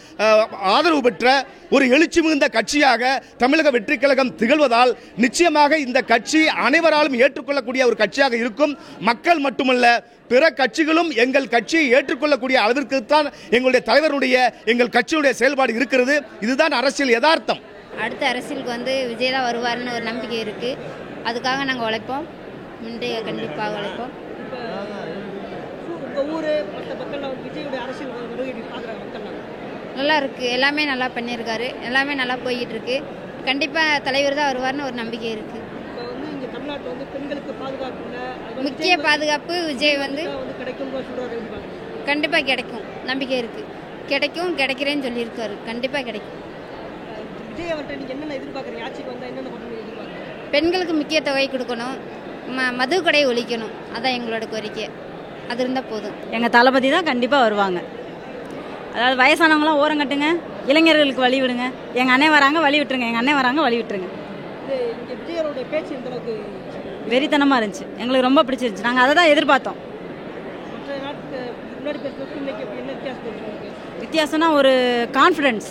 ஆதரவு பெற்ற ஒரு எழுச்சி மிகுந்த கட்சியாக தமிழக வெற்றி கழகம் திகழ்வதால் நிச்சயமாக இந்த கட்சி அனைவராலும் ஏற்றுக்கொள்ளக்கூடிய ஒரு கட்சியாக இருக்கும். மக்கள் மட்டுமல்ல, பிற கட்சிகளும் எங்கள் கட்சியை ஏற்றுக்கொள்ளக்கூடிய அளவிற்கு தான் எங்களுடைய தலைவருடைய, எங்கள் கட்சியுடைய செயல்பாடு இருக்கிறது. இதுதான் அரசியல் யதார்த்தம். அடுத்த அரசியலுக்கு விஜய் தான் வருவார்னு ஒரு நம்பிக்கை இருக்கு. அதுக்காக நாங்கள் உழைப்போம், முந்தைய கண்டிப்பாக உழைப்போம். நல்லா இருக்கு, எல்லாமே நல்லா பண்ணியிருக்காரு, எல்லாமே நல்லா போய்கிட்டு இருக்கு. கண்டிப்பாக தலைவர் தான் வருவார்னு ஒரு நம்பிக்கை இருக்கு. முக்கிய பாதுகாப்பு விஜய் கண்டிப்பாக கிடைக்கும், நம்பிக்கை இருக்கு. கிடைக்கிறேன்னு சொல்லியிருக்காரு, கண்டிப்பாக கிடைக்கும். பெண்களுக்கு முக்கிய தொகை கொடுக்கணும், மது கடை ஒழிக்கணும், அதான் எங்களோட கோரிக்கை. அது இருந்தால் போதும். எங்கள் தளபதி தான் கண்டிப்பாக வருவாங்க. அதாவது வயசானவங்களாம் ஓரம் கட்டுங்க, இளைஞர்களுக்கு வழி விடுங்க. எங்கள் அண்ணன் வராங்க, வழி விட்டுருங்க. எங்கள் அண்ணன் வராங்க, வழி விட்டுருங்க. வெறித்தனமாக இருந்துச்சு, எங்களுக்கு ரொம்ப பிடிச்சிருந்துச்சு. நாங்கள் அதை தான் எதிர்பார்த்தோம். வித்தியாசம்னா ஒரு கான்ஃபிடன்ஸ்.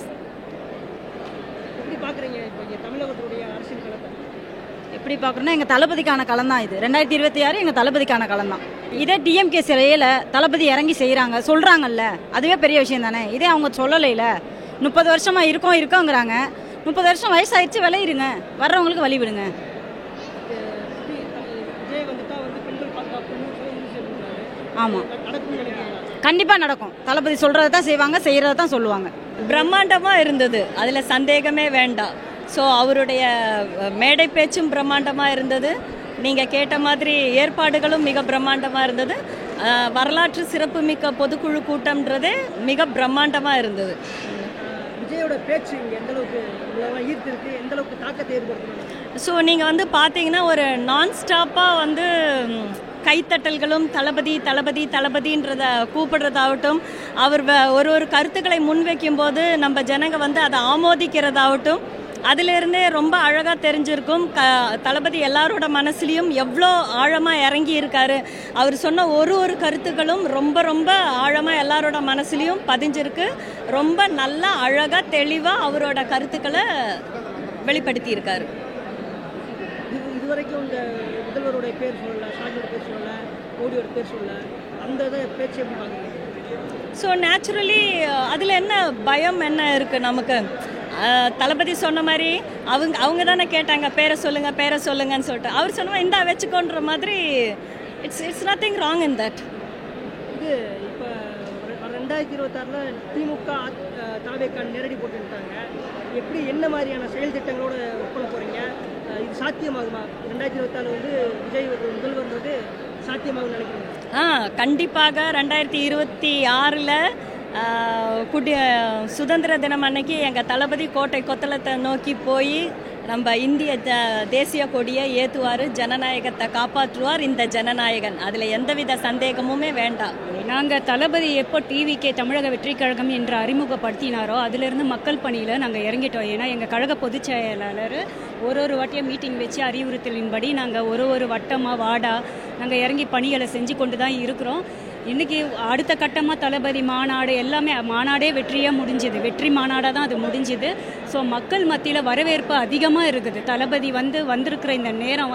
எப்படி பார்க்குறோன்னா எங்கள் தளபதிக்கான களம் தான் இது. 2026 எங்கள் தளபதிக்கான களம் தான். இதே டிஎம்கே சிலையில் தளபதி இறங்கி செய்கிறாங்க, சொல்கிறாங்கல்ல, அதுவே பெரிய விஷயம் தானே. இதே அவங்க சொல்லலைல, 30 வருஷமாக இருக்கோங்கிறாங்க. 30 வருஷம் வயசாகிடுச்சு, விளையிருங்க, வர்றவங்களுக்கு வழி விடுங்க. ஆமாம், கண்டிப்பாக நடக்கும். தளபதி சொல்கிறத தான் செய்வாங்க, செய்கிறத தான் சொல்லுவாங்க. பிரம்மாண்டமாக இருந்தது, அதில் சந்தேகமே வேண்டாம். ஸோ அவருடைய மேடை பேச்சும் பிரம்மாண்டமாக இருந்தது. நீங்கள் கேட்ட மாதிரி ஏற்பாடுகளும் மிக பிரம்மாண்டமாக இருந்தது. வரலாற்று சிறப்புமிக்க பொதுக்குழு கூட்டம்ன்றது மிக பிரம்மாண்டமாக இருந்தது. விஜயோட பேச்சு எந்த அளவுக்கு ஈர்த்திருக்கு, எந்த அளவுக்கு தாக்கத்தை ஏற்படுத்தும்? ஸோ நீங்கள் வந்து பார்த்தீங்கன்னா ஒரு நான் ஸ்டாப்பாக வந்து கைத்தட்டல்களும் தளபதி தளபதி தளபதின்றத கூப்பிடுறதாகட்டும், அவர் ஒரு கருத்துக்களை முன்வைக்கும் போது நம்ம ஜனங்க வந்து அதை ஆமோதிக்கிறதாகட்டும், அதிலிருந்தே ரொம்ப அழகாக தெரிஞ்சிருக்கும் தளபதி எல்லாரோட மனசுலையும் எவ்வளோ ஆழமாக இறங்கி இருக்காரு. அவர் சொன்ன ஒரு கருத்துக்களும் ரொம்ப ரொம்ப ஆழமாக எல்லாரோட மனசுலையும் பதிஞ்சிருக்கு. ரொம்ப நல்லா அழகாக தெளிவாக அவரோட கருத்துக்களை வெளிப்படுத்தி இருக்காரு. இதுவரைக்கும் இந்த முதல்வருடைய பேர் சொல்லல, ஸ்டாலினோட பேர் சொல்லல, மோடியோட பேர் சொல்லல, அந்த பேச்சு எப்படி பார்க்குறீங்க? ஸோ நேச்சுரலி அதில் என்ன பயம் என்ன இருக்குது நமக்கு? தளபதி சொன்ன மாதிரி அவங்க தானே கேட்டாங்க பேரை சொல்லுங்கன்னு சொல்லிட்டு அவர் சொன்ன இந்தா வச்சுக்கோன்ற மாதிரி. It's nothing wrong in that. இது இப்போ 2026 திமுக தாவேக நேரடி போட்டுட்டாங்க. எப்படி என்ன மாதிரியான செயல் திட்டங்களோட ஒர்க் பண்ண போகிறீங்க? இது சாத்தியமாகுமா? 2024 வந்து விஜய் முதல்வர் சாத்தியமாகும்னு நினைக்கிறீங்க? கண்டிப்பாக 2026 சுதந்திர தினம் அன்னைக்கு எங்கள் தளபதி கோட்டை கொத்தளத்தை நோக்கி போய் நம்ம இந்திய தேசிய கொடியை ஏற்றுவார், ஜனநாயகத்தை காப்பாற்றுவார் இந்த ஜனநாயகன். அதில் எந்தவித சந்தேகமுமே வேண்டாம். நாங்கள் தளபதி எப்போ டிவிகே தமிழக வெற்றி கழகம் என்று அறிமுகப்படுத்தினாரோ அதிலிருந்து மக்கள் பணியில் நாங்கள் இறங்கிட்டோம். ஏன்னா எங்கள் கழக பொதுச் செயலாளர் ஒரு வாட்டியாக மீட்டிங் வச்சு அறிவுறுத்தலின்படி நாங்கள் ஒரு வட்டமாக வார்டாக நாங்கள் இறங்கி பணிகளை செஞ்சு கொண்டு தான் இருக்கிறோம். இன்றைக்கி அடுத்த கட்டமாக தளபதி மாநாடு எல்லாமே மாநாடே வெற்றியாக முடிஞ்சுது, வெற்றி மாநாடாக தான் அது முடிஞ்சுது. ஸோ மக்கள் மத்தியில் வரவேற்பு அதிகமாக இருக்குது. தளபதி வந்திருக்கிற இந்த நேரம்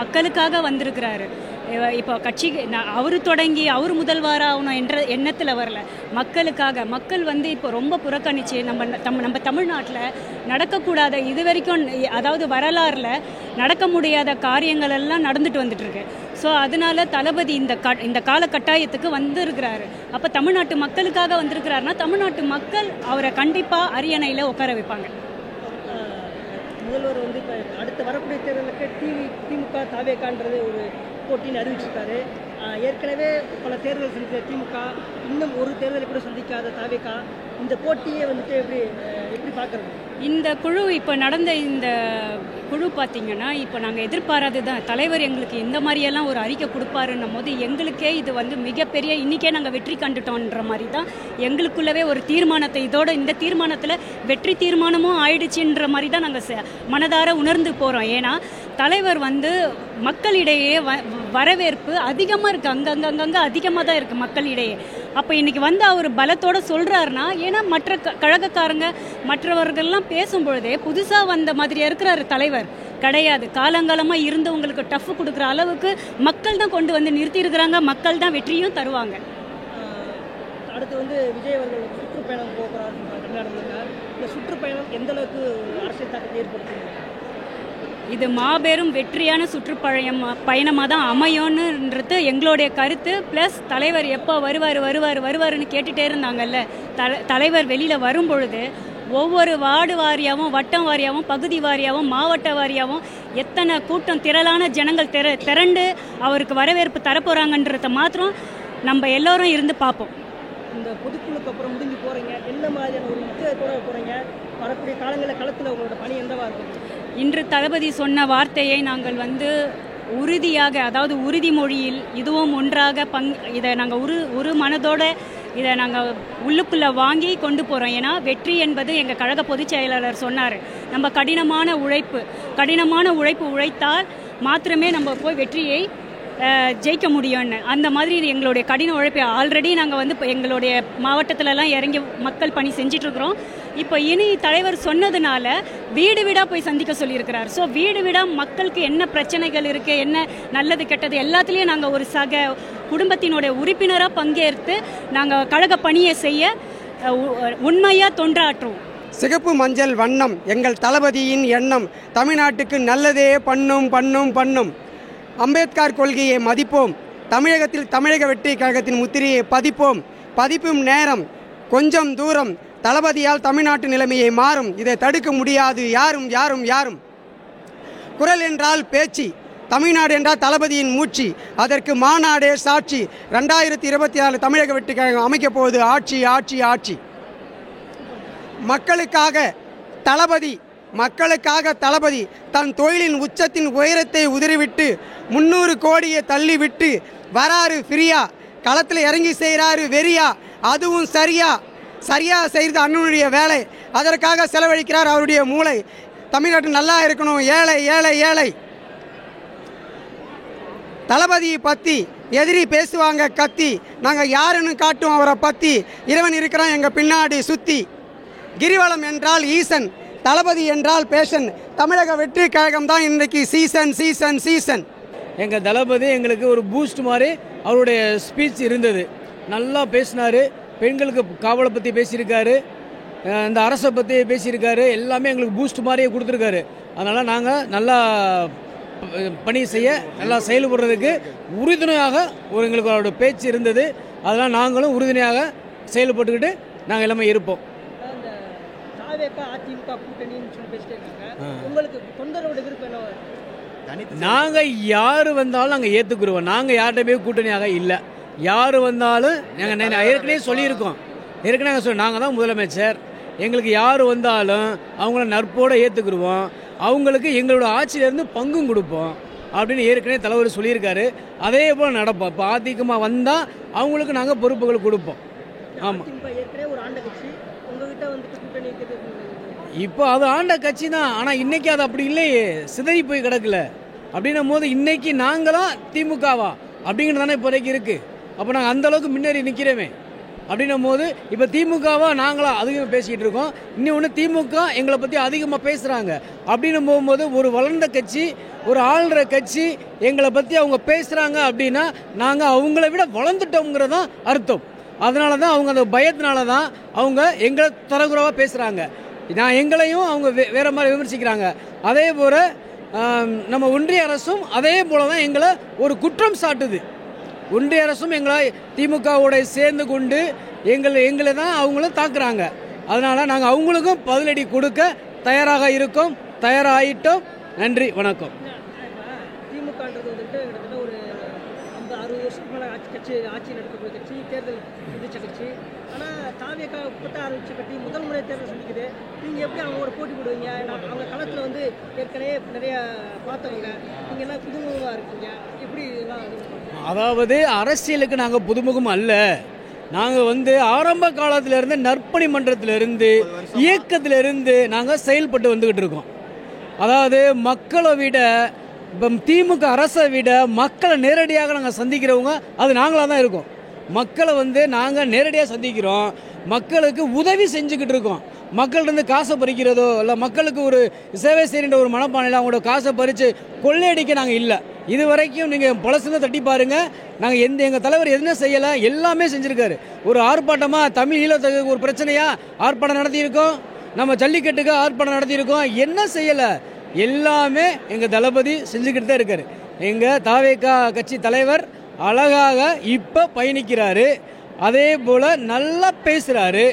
மக்களுக்காக வந்திருக்கிறாரு. இப்போ கட்சி அவர் தொடங்கி அவர் முதல்வராகணும் என்ற எண்ணத்தில் வரல, மக்களுக்காக. மக்கள் இப்போ ரொம்ப புறக்கணிச்சு நம்ம தமிழ்நாட்டில் நடக்கக்கூடாத இது வரைக்கும், அதாவது வரலாறில் நடக்க முடியாத காரியங்கள் எல்லாம் நடந்துட்டு வந்துட்டுருக்கு. ஸோ அதனால தளபதி இந்த காலகட்டாயத்துக்கு வந்திருக்கிறாரு. அப்போ தமிழ்நாட்டு மக்களுக்காக வந்திருக்கிறாருன்னா தமிழ்நாட்டு மக்கள் அவரை கண்டிப்பாக அரியணையில் உட்கார வைப்பாங்க. முதல்வர் இப்போ அடுத்து வரக்கூடிய தேர்தலுக்கு திமுக தாவேகான்றது ஒரு போட்டின்னு அறிவிச்சிருக்காரு. ஏற்கனவே பல தேர்தல் சந்தித்த திமுக, இன்னும் ஒரு தேர்தலை கூட சந்திக்காத தாவேகா, இந்த போட்டியை எப்படி பார்க்குறது? இந்த குழு இப்போ நடந்த இந்த குழு பார்த்திங்கன்னா இப்போ நாங்கள் எதிர்பாராது தான். தலைவர் எங்களுக்கு இந்த மாதிரியெல்லாம் ஒரு அறிக்கை கொடுப்பாருன்னும் போது எங்களுக்கே இது மிகப்பெரிய, இன்றைக்கே நாங்கள் வெற்றி கண்டுட்டோன்ற மாதிரி தான் எங்களுக்குள்ளவே ஒரு தீர்மானத்தை, இதோட இந்த தீர்மானத்தில் வெற்றி தீர்மானமும் ஆயிடுச்சுன்ற மாதிரி தான் நாங்கள் மனதார உணர்ந்து போகிறோம். ஏன்னா தலைவர் மக்களிடையே வரவேற்பு அதிகமாக இருக்குது, அங்கங்கே அதிகமாக தான் இருக்குது மக்களிடையே. அப்போ இன்றைக்கி அவர் பலத்தோடு சொல்கிறாருன்னா, ஏன்னா மற்ற கழகக்காரங்க மற்றவர்கள்லாம் பேசும்பொழுதே புதுசாக வந்த மாதிரியாக இருக்கிறாரு தலைவர் கிடையாது. காலங்காலமாக இருந்தவங்களுக்கு டஃப் கொடுக்குற அளவுக்கு மக்கள் தான் கொண்டு நிறுத்தி இருக்கிறாங்க, மக்கள் தான் வெற்றியும் தருவாங்க. அடுத்து விஜய் அவர்கள் சுற்றுப்பயணம் போகிறார் தமிழ்நாடு. இந்த சுற்றுப்பயணம் எந்த அளவுக்கு அரசியல் தாக்கத்தை ஏற்படுத்தும்? இது மாபெரும் வெற்றியான பயணமாக தான் அமையும்ன்றது எங்களுடைய கருத்து. ப்ளஸ் தலைவர் எப்போ வருவாருன்னு கேட்டுகிட்டே இருந்தாங்கல்ல. தலைவர் வெளியில் வரும்பொழுது ஒவ்வொரு வார்டு வாரியாகவும், வட்டம் வாரியாகவும், பகுதி வாரியாகவும், மாவட்ட வாரியாகவும் எத்தனை கூட்டம் திரளான ஜனங்கள் திரண்டு அவருக்கு வரவேற்பு தரப்போகிறாங்கன்றத மாத்திரம் நம்ம எல்லோரும் இருந்து பார்ப்போம். இந்த பொதுக்குழுக்கு அப்புறம் முடிஞ்சு போகிறீங்க, என்ன மாதிரியான ஒரு முக்கியத்தோட போகிறீங்க? வரக்கூடிய காலங்களில் களத்தில் உங்களோட பணி எந்தவா இருக்கும்? இன்று தளபதி சொன்ன வார்த்தையை நாங்கள் உறுதியாக, அதாவது உறுதிமொழியில் இதுவும் ஒன்றாக இதை நாங்கள் ஒரு மனதோட இதை நாங்கள் உள்ளுக்குள்ளே வாங்கி கொண்டு போகிறோம். ஏன்னா வெற்றி என்பது எங்கள் கழக பொதுச் செயலாளர் சொன்னார், நம்ம கடினமான உழைப்பு உழைத்தால் மாத்திரமே நம்ம போய் வெற்றியை ஜெயிக்க முடியும்னு. அந்த மாதிரி எங்களுடைய கடின உழைப்பை ஆல்ரெடி நாங்கள் இப்போ எங்களுடைய மாவட்டத்திலலாம் இறங்கி மக்கள் பணி செஞ்சிட்ருக்குறோம். இப்போ இனி தலைவர் சொன்னதுனால வீடு வீடாக போய் சந்திக்க சொல்லியிருக்கிறார். ஸோ வீடு வீடாக மக்களுக்கு என்ன பிரச்சனைகள் இருக்குது, என்ன நல்லது கெட்டது எல்லாத்துலேயும் நாங்கள் ஒரு குடும்பத்தினுடைய உறுப்பினராக பங்கேற்று நாங்கள் கழக பணியை செய்ய உண்மையாக தொண்டாற்றுவோம். சிகப்பு மஞ்சள் வண்ணம் எங்கள் தளபதியின் எண்ணம், தமிழ்நாட்டுக்கு நல்லதே பண்ணும். அம்பேத்கர் கொள்கையை மதிப்போம், தமிழகத்தில் தமிழக வெற்றி கழகத்தின் முத்திரையை பதிப்பும் நேரம் கொஞ்சம் தூரம். தளபதியால் தமிழ்நாட்டு நிலைமையை மாறும், இதை தடுக்க முடியாது யாரும். குரல் என்றால் பேச்சு, தமிழ்நாடு என்றால் தளபதியின் மூச்சு, அதற்கு மாநாடே சாட்சி. 2024 தமிழக வெற்றிக் கழகம் அமைக்கப் போவது ஆட்சி ஆட்சி ஆட்சி. மக்களுக்காக தளபதி தன் தொழிலின் உச்சத்தின் உயரத்தை உதறிவிட்டு 300 கோடியை தள்ளிவிட்டு வராரு ஃப்ரீயா, களத்தில் இறங்கி செய்கிறாரு வெறியா. அதுவும் சரியா செய்கிறது அண்ணனுடைய வேலை. அதற்காக செலவழிக்கிறார் அவருடைய மூளை. தமிழ்நாட்டு நல்லா இருக்கணும், ஏழை ஏழை ஏழை. தளபதியை பற்றி எதிரி பேசுவாங்க கத்தி, நாங்கள் யாருன்னு காட்டும் அவரை பற்றி. இறைவன் இருக்கிறான் எங்கள் பின்னாடி சுற்றி. கிரிவலம் என்றால் ஈசன், தளபதி என்றால் பேஷன். தமிழக வெற்றி கழகம் தான் இன்றைக்கு சீசன். எங்கள் தளபதி எங்களுக்கு ஒரு பூஸ்ட் மாதிரி அவருடைய ஸ்பீச் இருந்தது. நல்லா பேசினார். பெண்களுக்கு காவலை பற்றி பேசியிருக்காரு, இந்த அரசை பற்றி பேசியிருக்காரு. எல்லாமே எங்களுக்கு பூஸ்ட் மாதிரியே கொடுத்துருக்காரு. அதனால் நாங்கள் நல்லா பணி செய்ய, நல்லா செயல்படுறதுக்கு உறுதுணையாக எங்களுக்கு அவரோட பேச்சு இருந்தது. அதெல்லாம் நாங்களும் உறுதுணையாக செயல்பட்டுக்கிட்டு நாங்கள் எல்லாமே இருப்போம். நாங்கள் யார் வந்தாலும் நாங்கள் ஏற்றுக்குருவோம். நாங்கள் யார்கிட்ட போய் கூட்டணியாக இல்லை. யார் வந்தாலும் நாங்கள் ஏற்கனவே சொல்லியிருக்கோம். நாங்கள் தான் முதலமைச்சர். எங்களுக்கு யார் வந்தாலும் அவங்கள நட்போடு ஏற்றுக்குருவோம். அவங்களுக்கு எங்களோட ஆட்சியிலேருந்து பங்கும் கொடுப்போம் அப்படின்னு ஏற்கனவே தலைவர் சொல்லியிருக்காரு. அதே போல் நடப்போம். இப்போ அதிகமா வந்தால் அவங்களுக்கு நாங்கள் பொறுப்புகள் கொடுப்போம். ஆமாம், இப்போ அது ஆண்ட கட்சி தான். ஆனால் இன்னைக்கு அது அப்படி இல்லையே, சிதறி போய் கிடக்கல. அப்படின்னும் போது இன்னைக்கு நாங்களாம் திமுகவா அப்படிங்கிறது தானே இப்போதைக்கு இருக்குது. அப்போ நாங்கள் அந்தளவுக்கு முன்னேறி நிற்கிறோமே. அப்படின்னும் போது இப்போ திமுகவா நாங்களா அதிகமாக பேசிக்கிட்டு இருக்கோம். இன்னொன்று திமுக எங்களை பற்றி அதிகமாக பேசுகிறாங்க. அப்படின்னு போகும்போது ஒரு வளர்ந்த கட்சி, ஒரு ஆளுற கட்சி எங்களை பற்றி அவங்க பேசுகிறாங்க அப்படின்னா நாங்கள் அவங்கள விட வளர்ந்துட்டோங்கிறது தான் அர்த்தம். அதனால தான் அவங்க அந்த பயத்தினால தான் அவங்க எங்களை தரகுறவாக பேசுகிறாங்க. நான் எங்களையும் அவங்க வேறு மாதிரி விமர்சிக்கிறாங்க. அதே போல் நம்ம ஒன்றிய அரசும் அதே போல் தான் எங்களை ஒரு குற்றம் சாட்டுது. ஒன்றிய அரசும் எங்களை திமுகவோட சேர்ந்து கொண்டு எங்களை தான் அவங்களும் தாக்குறாங்க. அதனால் நாங்கள் அவங்களுக்கும் பதிலடி கொடுக்க தயாராக இருக்கோம், தயாராகிட்டோம். நன்றி, வணக்கம். திமுகன்றது வந்துட்டு கிட்டத்தட்ட ஒரு 50-60 வருஷத்துக்கு மேலே ஆட்சி நடக்கக்கூடிய கட்சி, தேர்தல் சந்திச்ச கட்சி. ஆனால் தாவேக்கா இப்போதான் ஆரம்பிச்ச கட்சி முதல் முறை தேர்தல் சந்திக்குது. நீங்கள் எப்படி அவங்க ஒரு போட்டி போடுவீங்க? அவங்க களத்தில் வந்து ஏற்கனவே நிறைய பார்த்தவங்க, நீங்கள் எல்லாம் புதுமுகமாக இருக்கீங்க, எப்படி எல்லாம்? அதாவது அரசியலுக்கு நாங்கள் புதுமுகம் அல்ல. நாங்கள் ஆரம்ப காலத்திலிருந்து நற்பணி மன்றத்திலிருந்து இயக்கத்திலிருந்து நாங்கள் செயல்பட்டு வந்துக்கிட்டு இருக்கோம். அதாவது மக்களை விட, இப்போ திமுக அரசை விட மக்களை நேரடியாக நாங்கள் சந்திக்கிறவங்க அது நாங்களாக தான் இருக்கோம். மக்களை நாங்கள் நேரடியாக சந்திக்கிறோம். மக்களுக்கு உதவி செஞ்சுக்கிட்டு இருக்கோம். மக்கள்கிட்ட காசை பறிக்கிறதோ இல்லை மக்களுக்கு ஒரு சேவை செய்கின்ற ஒரு மனப்பானையில் அவங்களோட காசை பறித்து கொள்ளையடிக்க நாங்கள் இல்லை. இது வரைக்கும் நீங்கள் பழசுன்னு தட்டி பாருங்கள். நாங்கள் எங்கள் தலைவர் எதுனா செய்யலை, எல்லாமே செஞ்சுருக்காரு. ஒரு ஆர்ப்பாட்டமாக தமிழ் ஈழத்துக்கு ஒரு பிரச்சனையாக ஆர்ப்பாட்டம் நடத்தியிருக்கோம். நம்ம ஜல்லிக்கட்டுக்கு ஆர்ப்பாட்டம் நடத்தியிருக்கோம். என்ன செய்யலை, எல்லாமே எங்கள் தளபதி செஞ்சுக்கிட்டு தான் இருக்கார். எங்கள் தாவேக்கா கட்சி தலைவர் அழகாக இப்போ பயணிக்கிறாரு. அதே போல் நல்லா பேசுகிறாரு.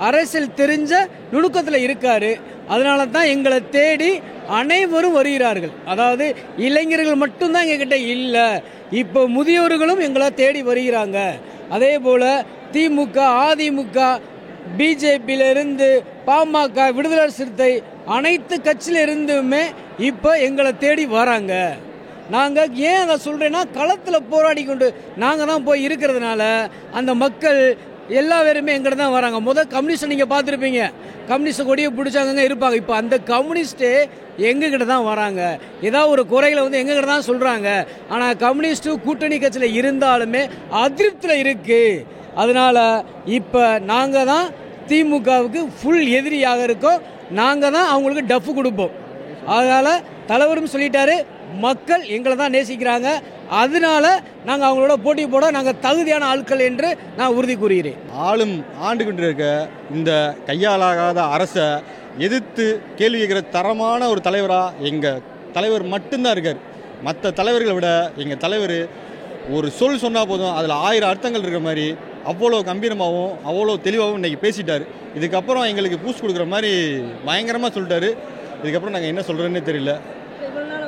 அரசியல் தெரிஞ்ச நுணுக்கத்தில் இருக்காரு. அதனால தான் எங்களை தேடி அனைவரும் வருகிறார்கள். அதாவது இளைஞர்கள் மட்டும்தான் எங்ககிட்ட இல்லை, இப்போ முதியோர்களும் எங்களை தேடி வருகிறாங்க. அதே போல் திமுக, அதிமுக, பிஜேபியிலிருந்து பாமக, விடுதலை சிறுத்தை அனைத்து கட்சியிலிருந்துமே இப்போ எங்களை தேடி வராங்க. நாங்கள் ஏன் அதை சொல்கிறேன்னா, களத்தில் போராடி கொண்டு நாங்கள் தான் போய் இருக்கிறதுனால அந்த மக்கள் எல்லா பேருமே எங்கிட்ட தான் வராங்க. முதல் கம்யூனிஸ்ட்டை நீங்கள் பார்த்துருப்பீங்க, கம்யூனிஸ்ட் கொடியை பிடிச்சாங்க இருப்பாங்க. இப்போ அந்த கம்யூனிஸ்ட்டு எங்ககிட்ட தான் வராங்க. ஏதாவது ஒரு குறைகளை எங்ககிட்ட தான் சொல்கிறாங்க. ஆனால் கம்யூனிஸ்ட்டு கூட்டணி கட்சியில் இருந்தாலுமே அதிருப்தியில் இருக்குது. அதனால் இப்போ நாங்கள் தான் திமுகவுக்கு ஃபுல் எதிரியாக இருக்கோம். நாங்கள் தான் அவங்களுக்கு டஃப்பு கொடுப்போம். அதனால் தலைவரும் சொல்லிட்டாரு, மக்கள் எங்களை தான் நேசிக்கிறாங்க. அதனால நாங்கள் அவங்களோட போட்டி போட நாங்கள் தகுதியான ஆட்கள் என்று நான் உறுதி கூறுகிறேன். ஆண்டு கொண்டு இருக்க இந்த கையாளாகாத அரசை எதிர்த்து கேள்வி கேட்கிற தரமான ஒரு தலைவராக எங்கள் தலைவர் மட்டும்தான் இருக்கார். மற்ற தலைவர்களை விட எங்கள் தலைவர் ஒரு சொல் சொன்னால் போதும் அதில் 1000 அர்த்தங்கள் இருக்கிற மாதிரி அவ்வளோ கம்பீரமாகவும் அவ்வளோ தெளிவாகவும் இன்றைக்கி பேசிட்டார். இதுக்கப்புறம் எங்களுக்கு பூஸ்ட் கொடுக்குற மாதிரி பயங்கரமாக சொல்லிட்டாரு. இதுக்கப்புறம் நாங்கள் என்ன சொல்கிறோன்னே தெரியல. இவ்வளோ நாள்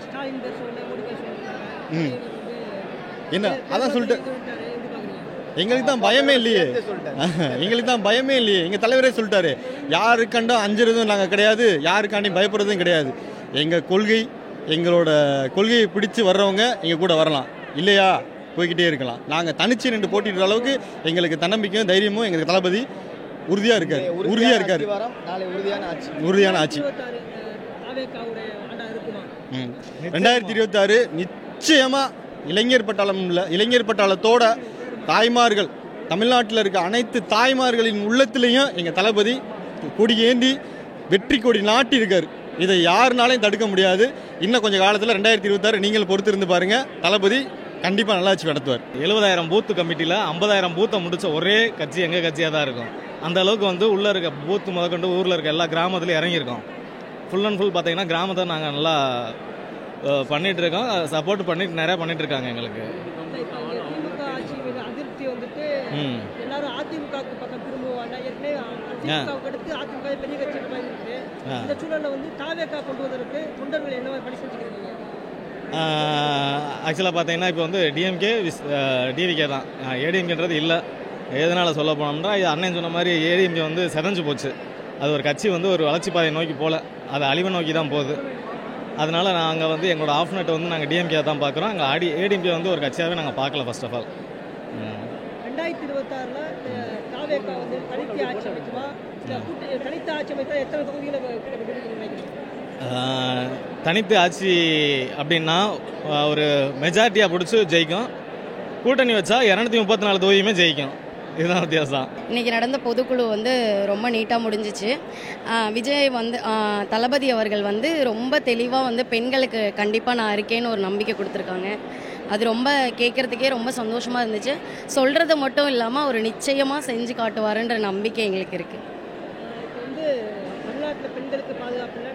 ஸ்டாலின் பேர் சொன்னேன், மோடி பேர் ம் என்ன அதான் சொல்லிட்டு எங்களுக்கு தான் பயமே இல்லையே எங்கள் தலைவரே சொல்லிட்டாரு, யாருக்காண்டா அஞ்சுறதும் நாங்கள் கிடையாது, யாருக்காண்டி பயப்படுறதும் கிடையாது. எங்கள் கொள்கை, எங்களோட கொள்கையை பிடிச்சு வர்றவங்க எங்கள் கூட வரலாம், இல்லையா போய்கிட்டே இருக்கலாம். நாங்கள் தனிச்சு நின்று போட்டிடுற அளவுக்கு எங்களுக்கு தன்னம்பிக்கையும் தைரியமும் எங்களுக்கு தளபதி உறுதியாக இருக்காரு. உறுதியான ஆட்சி 2026 நிச்சயமாக இளைஞர் பட்டாளத்தோட தாய்மார்கள், தமிழ்நாட்டில் இருக்க அனைத்து தாய்மார்களின் உள்ளத்திலையும் எங்கள் தளபதி கொடியேந்தி வெற்றி கொடி நாட்டி இருக்கார். இதை யாருனாலையும் தடுக்க முடியாது. இன்னும் கொஞ்சம் காலத்தில் 2026 நீங்கள் பொறுத்து இருந்து பாருங்க, தளபதி கண்டிப்பாக நல்லாட்சி நடத்துவார். 70,000 பூத்து கமிட்டியில் 50,000 பூத்தை முடிச்ச ஒரே கட்சி எங்கள் கட்சியாக தான் இருக்கும். அந்த அளவுக்கு உள்ளே இருக்க பூத்து முதற்கொண்டு ஊரில் இருக்க எல்லா கிராமத்துலையும் இறங்கியிருக்கோம். ஃபுல் அண்ட் ஃபுல் பார்த்தீங்கன்னா கிராமத்தை நாங்கள் நல்லா பண்ணிட்டு இருக்கோம், சப்போர்ட் பண்ணிட்டு நிறையா பண்ணிட்டு இருக்காங்க எங்களுக்கு. எல்லாரும் அதிமுகவுக்கு பக்கம் திரும்புவாங்க. ஏற்கனவே அதிமுகவுக்கு அடுத்து அதிமுக பெரிய கட்சி மாதிரி இருக்கு. இந்த சூழல்ல தாவேகா கொண்டு வந்ததற்கு தொண்டர்கள் என்ன மாதிரி பணி செஞ்சுக்கிறீங்க? ஆக்சுவலாக பார்த்தீங்கன்னா இப்போ டிஎம்கே டிவிகே தான், ஏடிஎம்கேன்றது இல்லை. எதனால் சொல்ல போனோம்னா, இது அண்ணன் சொன்ன மாதிரி ஏடிஎம்கே செதஞ்சு போச்சு. அது ஒரு கட்சி ஒரு வளர்ச்சி பாதையை நோக்கி போகல, அது அழிவை நோக்கி தான் போகுது. அதனால் நாங்கள் எங்களோட ஆஃப்நெட் நாங்கள் டிஎம்கே தான் பார்க்குறோம். அங்கே ஏடிஎம்கே ஒரு கட்சியாகவே நாங்கள் பார்க்கல. ஃபர்ஸ்ட் ஆஃப் ஆல் 2026 தாவேகா தனித்து ஆட்சி அமைச்சுமா? தனித்து ஆட்சி அமைத்தா எத்தனை தொகுதிகளை நினைக்கிறீங்க? தனித்து ஆட்சி அப்படின்னா ஒரு மெஜாரிட்டியாக பிடிச்சி ஜெயிக்கும். கூட்டணி வச்சா 234 தொகுதியுமே ஜெயிக்கும். இதுதான் வித்தியாசம். இன்றைக்கி நடந்த பொதுக்குழு ரொம்ப நீட்டாக முடிஞ்சிச்சு. விஜய் தளபதி அவர்கள் ரொம்ப தெளிவாக பெண்களுக்கு கண்டிப்பாக நான் இருக்கேன்னு ஒரு நம்பிக்கை கொடுத்துருக்காங்க. அது ரொம்ப கேட்குறதுக்கே ரொம்ப சந்தோஷமாக இருந்துச்சு. சொல்கிறது மட்டும் இல்லாமல் ஒரு நிச்சயமாக செஞ்சு காட்டுவாருன்ற நம்பிக்கை எங்களுக்கு இருக்குது. தமிழ்நாட்டில் பெண்களுக்கு பாதுகாப்பு இல்லை,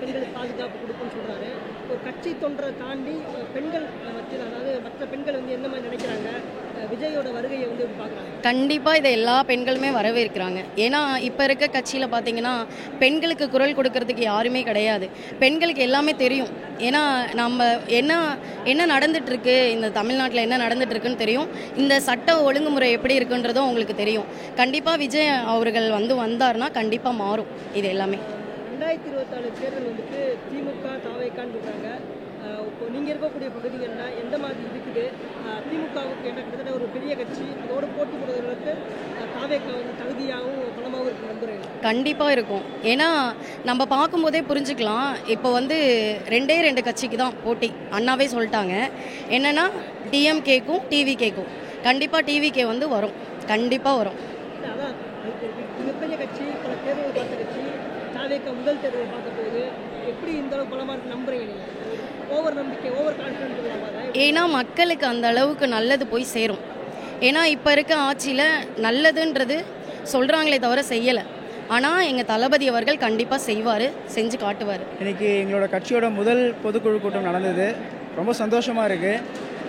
பெண்களுக்கு பாதுகாப்பு கொடுக்குன்னு சொல்கிறாரு. ஒரு கட்சி தொண்டரை தாண்டி பெண்கள் மத்தியில், அதாவது மற்ற பெண்கள் எந்த மாதிரி நினைக்கிறாங்க விஜயோட வருகையை பார்க்குறாங்க? கண்டிப்பாக இதை எல்லா பெண்களுமே வரவேற்கிறாங்க. ஏன்னா இப்போ இருக்க கட்சியில் பார்த்தீங்கன்னா பெண்களுக்கு குரல் கொடுக்கறதுக்கு யாருமே கிடையாது. பெண்களுக்கு எல்லாமே தெரியும். ஏன்னா நம்ம என்ன நடந்துட்டுருக்கு, இந்த தமிழ்நாட்டில் என்ன நடந்துட்டுருக்குன்னு தெரியும். இந்த சட்ட ஒழுங்குமுறை எப்படி இருக்குன்றதும் உங்களுக்கு தெரியும். கண்டிப்பாக விஜய் அவர்கள் வந்தார்னா கண்டிப்பாக மாறும் இது எல்லாமே. 2024 தேர்தல் திமுக தாவேகான்னு சொல்கிறாங்க. இப்போ நீங்கள் இருக்கக்கூடிய பகுதிகளில் எந்த மாதிரி இருக்குது? திமுகவுக்கு என்ன கிட்டத்தட்ட ஒரு பெரிய கட்சி, அதோட போட்டி போடுறதுக்கு தாவேகா தகுதியாகவும் பலமாகவும் இருக்கு நம்புறேன். கண்டிப்பாக இருக்கும். ஏன்னா நம்ம பார்க்கும்போதே புரிஞ்சுக்கலாம். இப்போ 2 கட்சிக்கு தான் போட்டி. அண்ணாவே சொல்லிட்டாங்க என்னென்னா டிஎம்கேக்கும் டிவிகேக்கும். கண்டிப்பாக டிவிகே வரும், கண்டிப்பாக வரும். அதான் மிகப்பெரிய கட்சி, பல தேர்தல் பார்த்த கட்சி. தாவேகா முதல் தேர்தலை பார்க்க போகுது. எப்படி இந்த அளவு பலமாக இருக்கு நம்புறீங்க நீங்கள்? ஓவர் நம்பிக்கை, ஓவர் கான்ஃபிடன்ஸ். ஏன்னா மக்களுக்கு அந்த அளவுக்கு நல்லது போய் சேரும். ஏன்னா இப்போ இருக்க ஆட்சியில் நல்லதுன்றது சொல்கிறாங்களே தவிர செய்யலை. ஆனால் எங்கள் தளபதி அவர்கள் கண்டிப்பாக செய்வார், செஞ்சு காட்டுவார். இன்றைக்கி எங்களோட கட்சியோட முதல் பொதுக்குழு கூட்டம் நடந்தது. ரொம்ப சந்தோஷமாக இருக்குது.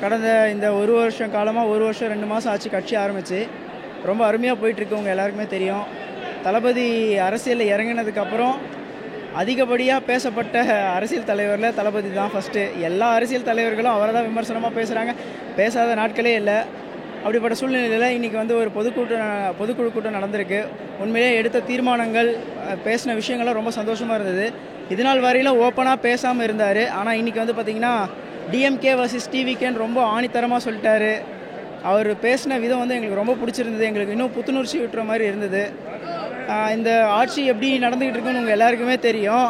கடந்த இந்த 1 வருஷம் காலமாக 1 வருஷம் 2 மாதம் ஆச்சு கட்சி ஆரம்பித்து. ரொம்ப அருமையாக போயிட்டுருக்கு. உங்கள் எல்லாருக்குமே தெரியும், தளபதி அரசியலில் இறங்கினதுக்கப்புறம் அதிகப்படியாக பேசப்பட்ட அரசியல் தலைவரில் தளபதி தான் ஃபஸ்ட்டு. எல்லா அரசியல் தலைவர்களும் அவரை தான் விமர்சனமாக பேசுகிறாங்க, பேசாத நாட்களே இல்லை. அப்படிப்பட்ட சூழ்நிலையில் இன்றைக்கி ஒரு பொதுக்குழு கூட்டம் நடந்திருக்கு. உண்மையிலே எடுத்த தீர்மானங்கள், பேசின விஷயங்கள்லாம் ரொம்ப சந்தோஷமாக இருந்தது. இதனால் வரையிலும் ஓப்பனாக பேசாமல் இருந்தார். ஆனால் இன்றைக்கி பார்த்திங்கன்னா டிஎம்கே வர்சஸ் டிவிகேன்னு ரொம்ப ஆணித்தரமாக சொல்லிட்டாரு. அவர் பேசின விதம் எங்களுக்கு ரொம்ப பிடிச்சிருந்தது. எங்களுக்கு இன்னும் புத்துணர்ச்சி விட்டுற மாதிரி இருந்தது. இந்த ஆட்சி எப்படி நடந்துக்கிட்டு இருக்குன்னு உங்கள் எல்லாருக்குமே தெரியும்.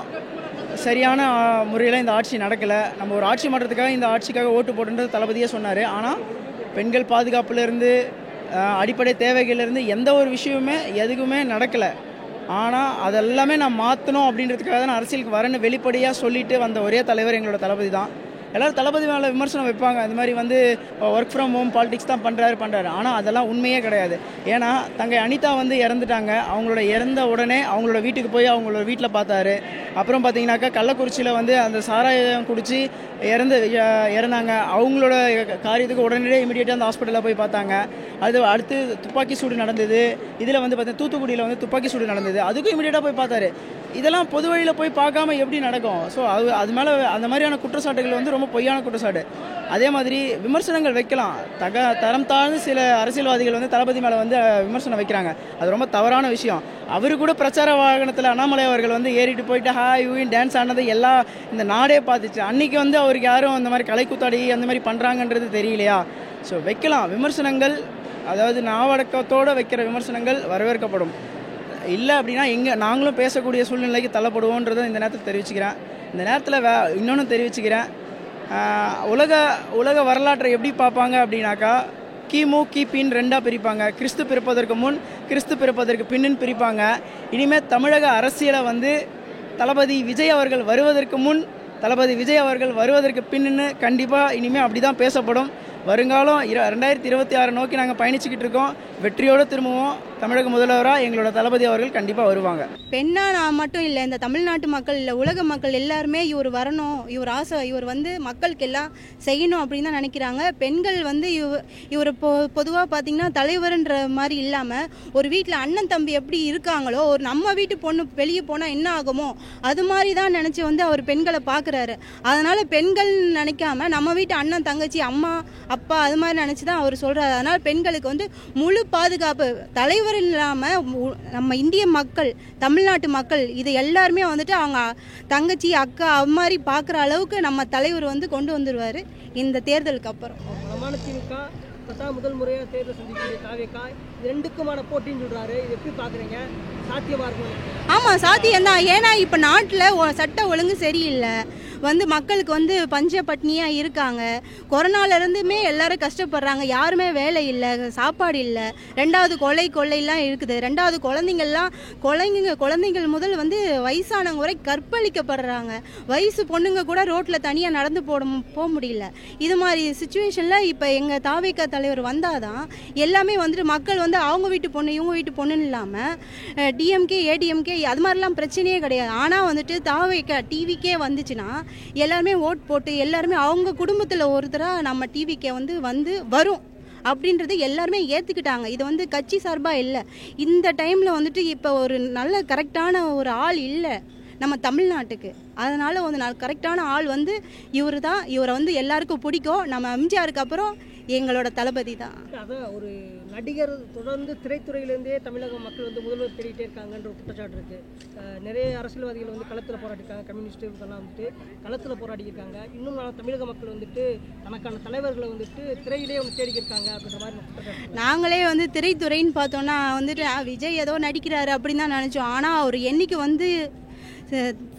சரியான முறையில் இந்த ஆட்சி நடக்கலை. நம்ம ஒரு ஆட்சி மாற்றத்துக்காக இந்த ஆட்சிக்காக ஓட்டு போட்டுன்றது தளபதியே சொன்னார். ஆனால் பெண்கள் பாதுகாப்புலேருந்து அடிப்படை தேவைகள்லேருந்து எந்த ஒரு விஷயமுமே எதுக்குமே நடக்கலை. ஆனால் அதெல்லாமே நான் மாற்றணும் அப்படின்றதுக்காக தான் அரசியலுக்கு வரேன்னு வெளிப்படையாக சொல்லிட்டு வந்த ஒரே தலைவர் எங்களோட தளபதி தான். எல்லோரும் தளபதி மேலே விமர்சனம் வைப்பாங்க. இந்த மாதிரி ஒர்க் ஃப்ரம் ஹோம் பாலிடிக்ஸ் தான் பண்ணுறாரு. ஆனால் அதெல்லாம் உண்மையே கிடையாது. ஏன்னா தங்கை அனிதா இறந்துட்டாங்க. அவங்களோட இறந்த உடனே அவங்களோட வீட்டுக்கு போய் அவங்களோட வீட்டில் பார்த்தாரு. அப்புறம் பார்த்தீங்கன்னாக்கா கள்ளக்குறிச்சியில் அந்த சாராயம் குடித்து இறந்தாங்க. அவங்களோட காரியத்துக்கு உடனடியே இமீடியட்டாக அந்த ஹாஸ்பிட்டலில் போய் பார்த்தாங்க. அது அடுத்து துப்பாக்கி சூடு நடந்தது. இதில் பார்த்தீங்கன்னா தூத்துக்குடியில் துப்பாக்கி சூடு நடந்தது. அதுக்கும் இமீடியட்டாக போய் பார்த்தாரு. இதெல்லாம் பொது வழியில் போய் பார்க்காம எப்படி நடக்கும்? ஸோ அது மேலே அந்த மாதிரியான குற்றச்சாட்டுகள் வந்து ரொம்ப பொய்யான குற்றச்சாட்டு. அதே மாதிரி விமர்சனங்கள் வைக்கலாம். தரம் தாழ்ந்து சில அரசியல்வாதிகள் வந்து தளபதி மேலே வந்து விமர்சனம் வைக்கிறாங்க. அது ரொம்ப தவறான விஷயம். அவரு கூட பிரச்சார வாகனத்தில் அண்ணாமலை அவர்கள் வந்து ஏறிட்டு போயிட்டு ஹாய் யூயின் டான்ஸ் ஆனது எல்லாம் இந்த நாடே பார்த்துச்சு. அன்றைக்கி வந்து அவருக்கு யாரும் அந்த மாதிரி கலைக்கூத்தாடி அந்த மாதிரி பண்ணுறாங்கன்றது தெரியலையா? ஸோ வைக்கலாம் விமர்சனங்கள், அதாவது நாவடக்கத்தோடு வைக்கிற விமர்சனங்கள் வரவேற்கப்படும். இல்லை அப்படின்னா நாங்களும் பேசக்கூடிய சூழ்நிலைக்கு தள்ளப்படுவோன்றதை இந்த நேரத்தில் தெரிவிச்சுக்கிறேன். இந்த நேரத்தில் இன்னொன்று தெரிவிச்சுக்கிறேன். உலக வரலாற்றை எப்படி பார்ப்பாங்க அப்படின்னாக்கா கிமு கிபின்னு ரெண்டாக பிரிப்பாங்க. கிறிஸ்து பிறப்பதற்கு முன், கிறிஸ்து பிறப்பதற்கு பின்னுன்னு பிரிப்பாங்க. இனிமேல் தமிழக அரசியலை வந்து தளபதி விஜய் அவர்கள் வருவதற்கு முன், தளபதி விஜய் அவர்கள் வருவதற்கு பின்னு கண்டிப்பாக இனிமேல் அப்படி தான் பேசப்படும். வருங்காலம் 2026 நோக்கி நாங்கள் பயணிச்சுக்கிட்டு இருக்கோம். வெற்றியோடு திரும்புவோம். தமிழக முதல்வராக எங்களோட தளபதி அவர்கள் கண்டிப்பாக வருவாங்க. பெண்ணா நான் மட்டும் இல்லை, இந்த தமிழ்நாட்டு மக்கள் இல்லை, உலக மக்கள் எல்லாருமே இவர் வரணும், இவர் ஆசை, இவர் வந்து மக்களுக்கு எல்லாம் செய்யணும் அப்படின்னு தான் நினைக்கிறாங்க. பெண்கள் வந்து இவர் பொதுவாக பார்த்தீங்கன்னா தலைவர்ன்ற மாதிரி இல்லாமல் ஒரு வீட்டில் அண்ணன் தம்பி எப்படி இருக்காங்களோ, ஒரு நம்ம வீட்டு பொண்ணு வெளியே போனால் என்ன ஆகுமோ அது மாதிரி தான் நினச்சி வந்து அவர் பெண்களை பார்க்குறாரு. அதனால் பெண்கள் நினைக்காம நம்ம வீட்டு அண்ணன் தங்கச்சி அம்மா அப்பா அது மாதிரி நினச்சி தான் அவர் சொல்கிறாரு. அதனால் பெண்களுக்கு வந்து முழு பாதுகாப்பு. தலைவர் இல்லாமல் நம்ம இந்திய மக்கள், தமிழ்நாட்டு மக்கள் இது எல்லாருமே வந்துட்டு அவங்க தங்கச்சி அக்கா அது மாதிரி பார்க்குற அளவுக்கு நம்ம தலைவர் வந்து கொண்டு வந்துடுவார் இந்த தேர்தலுக்கு அப்புறம். திமுக முதல் முறையாக தேர்தல் சந்திக்கக்கூடிய தாவேகா இது ரெண்டுக்குமான போட்டின்னு சொல்கிறாரு. இது எப்படி பார்க்குறீங்க? சாத்தியமாக இருக்கும்? ஆமாம், சாத்தியம்தான். ஏன்னா இப்போ நாட்டில் சட்ட ஒழுங்கு சரியில்லை, வந்து மக்களுக்கு வந்து பஞ்ச பட்னியாக இருக்காங்க. கொரோனாலேருந்துமே எல்லாரும் கஷ்டப்படுறாங்க. யாருமே வேலை இல்லை, சாப்பாடு இல்லை. ரெண்டாவது கொள்ளைலாம் இருக்குது. ரெண்டாவது குழந்தைங்கள் முதல் வந்து வயசானவங்க வரை கற்பழிக்கப்படுறாங்க. வயசு பொண்ணுங்க கூட ரோட்டில் தனியாக நடந்து போக முடியல. இது மாதிரி சுச்சுவேஷனில் இப்போ எங்கள் தாவேகா தலைவர் வந்தால் தான் எல்லாமே வந்துட்டு மக்கள் வந்து அவங்க வீட்டு பொண்ணு இவங்க வீட்டு பொண்ணுன்னு இல்லாமல் டிஎம்கே ஏடிஎம்கே அது மாதிரிலாம் பிரச்சனையே கிடையாது. ஆனால் வந்துட்டு தாவேகா டிவிக்கே வந்துச்சுன்னா எல்லாருமே ஓட் போட்டு எல்லாருமே அவங்க குடும்பத்தில் ஒருத்தராக நம்ம டிவிக்கே வந்து வரும் அப்படின்றது எல்லாருமே ஏற்றுக்கிட்டாங்க. இது வந்து கட்சி சார்பாக இல்லை. இந்த டைமில் வந்துட்டு இப்போ ஒரு நல்ல கரெக்டான ஒரு ஆள் இல்லை நம்ம தமிழ்நாட்டுக்கு. அதனால் வந்து கரெக்டான ஆள் வந்து இவர் தான். இவரை வந்து எல்லாருக்கும் பிடிக்கும். நம்ம எம்ஜிஆருக்கு அப்புறம் எங்களோட தளபதி தான். அதான் ஒரு நடிகர் தொடர்ந்து திரைத்துறையிலேருந்தே தமிழக மக்கள் வந்து முதல்வர் தேடிட்டே இருக்காங்கன்ற ஒரு குற்றச்சாட்டு இருக்குது. நிறைய அரசியல்வாதிகள் வந்து களத்தில் போராடிருக்காங்க. கம்யூனிஸ்ட்டு இதெல்லாம் வந்துட்டு களத்தில் போராடியிருக்காங்க. இன்னும் தமிழக மக்கள் வந்துட்டு தனக்கான தலைவர்களை வந்துட்டு திரையிலே வந்து தேடிக்கிருக்காங்க அப்படின்ற மாதிரி நாங்களே வந்து திரைத்துறைன்னு பார்த்தோன்னா வந்துட்டு விஜய் ஏதோ நடிக்கிறாரு அப்படின்னு தான் நினச்சோம். ஆனால் அவர் என்னைக்கு வந்து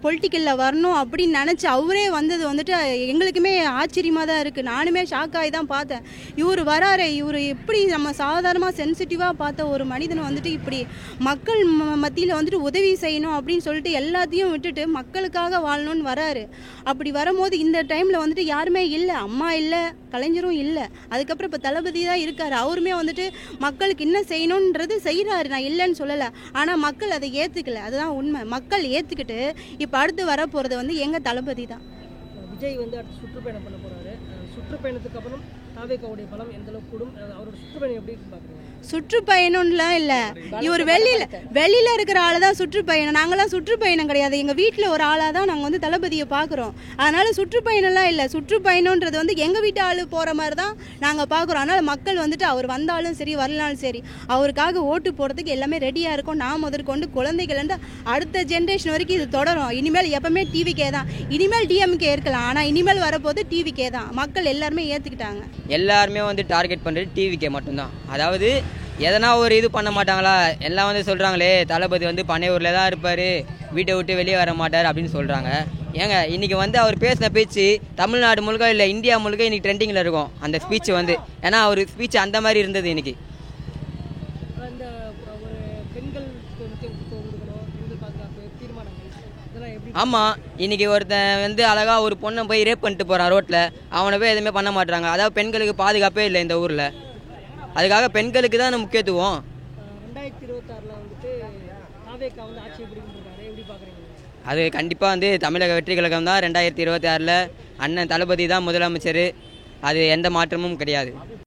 பொலிட்டிக்கலில் வரணும் அப்படின்னு நினச்சி அவரே வந்தது வந்துட்டு எங்களுக்குமே ஆச்சரியமாக தான் இருக்குது. நானுமே ஷாக்காகி தான் பார்த்தேன். இவர் வராரு, இவர் எப்படி நம்ம சாதாரணமாக சென்சிட்டிவாக பார்த்த ஒரு மனிதன் வந்துட்டு இப்படி மக்கள் மத்தியில் வந்துட்டு உதவி செய்யணும் அப்படின்னு சொல்லிட்டு எல்லாத்தையும் விட்டுட்டு மக்களுக்காக வாழணும்னு வராரு. அப்படி வரும்போது இந்த டைமில் வந்துட்டு யாருமே இல்லை, அம்மா இல்லை, கலைஞரும் இல்லை. அதுக்கப்புறம் இப்போ தளபதி தான் இருக்கார். அவருமே வந்துட்டு மக்களுக்கு என்ன செய்யணுன்றது செய்கிறாரு, நான் இல்லைன்னு சொல்லலை. ஆனால் மக்கள் அதை ஏற்றுக்கல, அதுதான் உண்மை. மக்கள் ஏற்றுக்கிட்டு இப்போ அடுத்து வர போகிறது வந்து எங்கள் தளபதி தான். விஜய் வந்து அடுத்து சுற்றுப்பயணம் பண்ண போகிறாரு. சுற்றுப்பயணத்துக்கு அப்புறம் தாவேகாவுடைய பலம் எந்த அளவுக்கு கூடும்? அவரோட சுற்றுப்பயணம் எப்படி பார்க்குறீங்க? சுற்றுப்பயணம்லாம் இல்லை, இவர் வெளியில் இருக்கிற ஆள் தான் சுற்றுப்பயணம். நாங்களாம் சுற்றுப்பயணம் கிடையாது. எங்கள் வீட்டில் ஒரு ஆளாக தான் நாங்கள் வந்து தளபதியை பார்க்குறோம். அதனால் சுற்றுப்பயணம்லாம் இல்லை. சுற்றுப்பயணன்றது வந்து எங்கள் வீட்டு ஆள் போகிற மாதிரி தான் நாங்கள் பார்க்குறோம். அதனால் மக்கள் வந்துட்டு அவர் வந்தாலும் சரி வரலாலும் சரி அவருக்காக ஓட்டு போடுறதுக்கு எல்லாமே ரெடியாக இருக்கும். நான் முதற்கொண்டு குழந்தைகள்ந்து அடுத்த ஜென்ரேஷன் வரைக்கும் இது தொடரும். இனிமேல் எப்பவுமே டிவிக்கே தான். இனிமேல் டிஎம்கே இருக்கலாம், ஆனால் இனிமேல் வரப்போது டிவிக்கே தான். மக்கள் எல்லாருமே ஏற்றுக்கிட்டாங்க. எல்லாருமே வந்து டார்கெட் பண்ணுறது டிவிக்கே மட்டும்தான். அதாவது எதனா ஒரு இது பண்ண மாட்டாங்களா? எல்லாம் வந்து சொல்கிறாங்களே தளபதி வந்து பனையூரில் தான் இருப்பார், வீட்டை விட்டு வெளியே வர மாட்டார் அப்படின்னு சொல்கிறாங்க. ஏங்க இன்றைக்கி வந்து அவர் பேசின பேச்சு தமிழ்நாடு முழுக்க இல்லை இந்தியா முழுக்க இன்றைக்கி ட்ரெண்டிங்கில் இருக்கும் அந்த ஸ்பீச் வந்து. ஏன்னா அவர் ஸ்பீச் அந்த மாதிரி இருந்தது இன்றைக்கி. ஆமாம், இன்றைக்கி ஒருத்தன் வந்து அழகாக ஒரு பொண்ணை போய் ரேப் பண்ணிட்டு போகிறான் ரோட்டில், அவனை போய் எதுவுமே பண்ண மாட்டுறாங்க. அதாவது பெண்களுக்கு பாதுகாப்பே இல்லை இந்த ஊரில். அதுக்காக பெண்களுக்கு தான் முக்கியத்துவம். 2026 வந்துட்டு தாவேகா வந்து ஆட்சி எப்படி பார்க்குறீங்க? அது கண்டிப்பாக வந்து தமிழக வெற்றி கழகம் தான் 2026 அண்ணன் தளபதி தான் முதலமைச்சர். அது எந்த மாற்றமும் கிடையாது.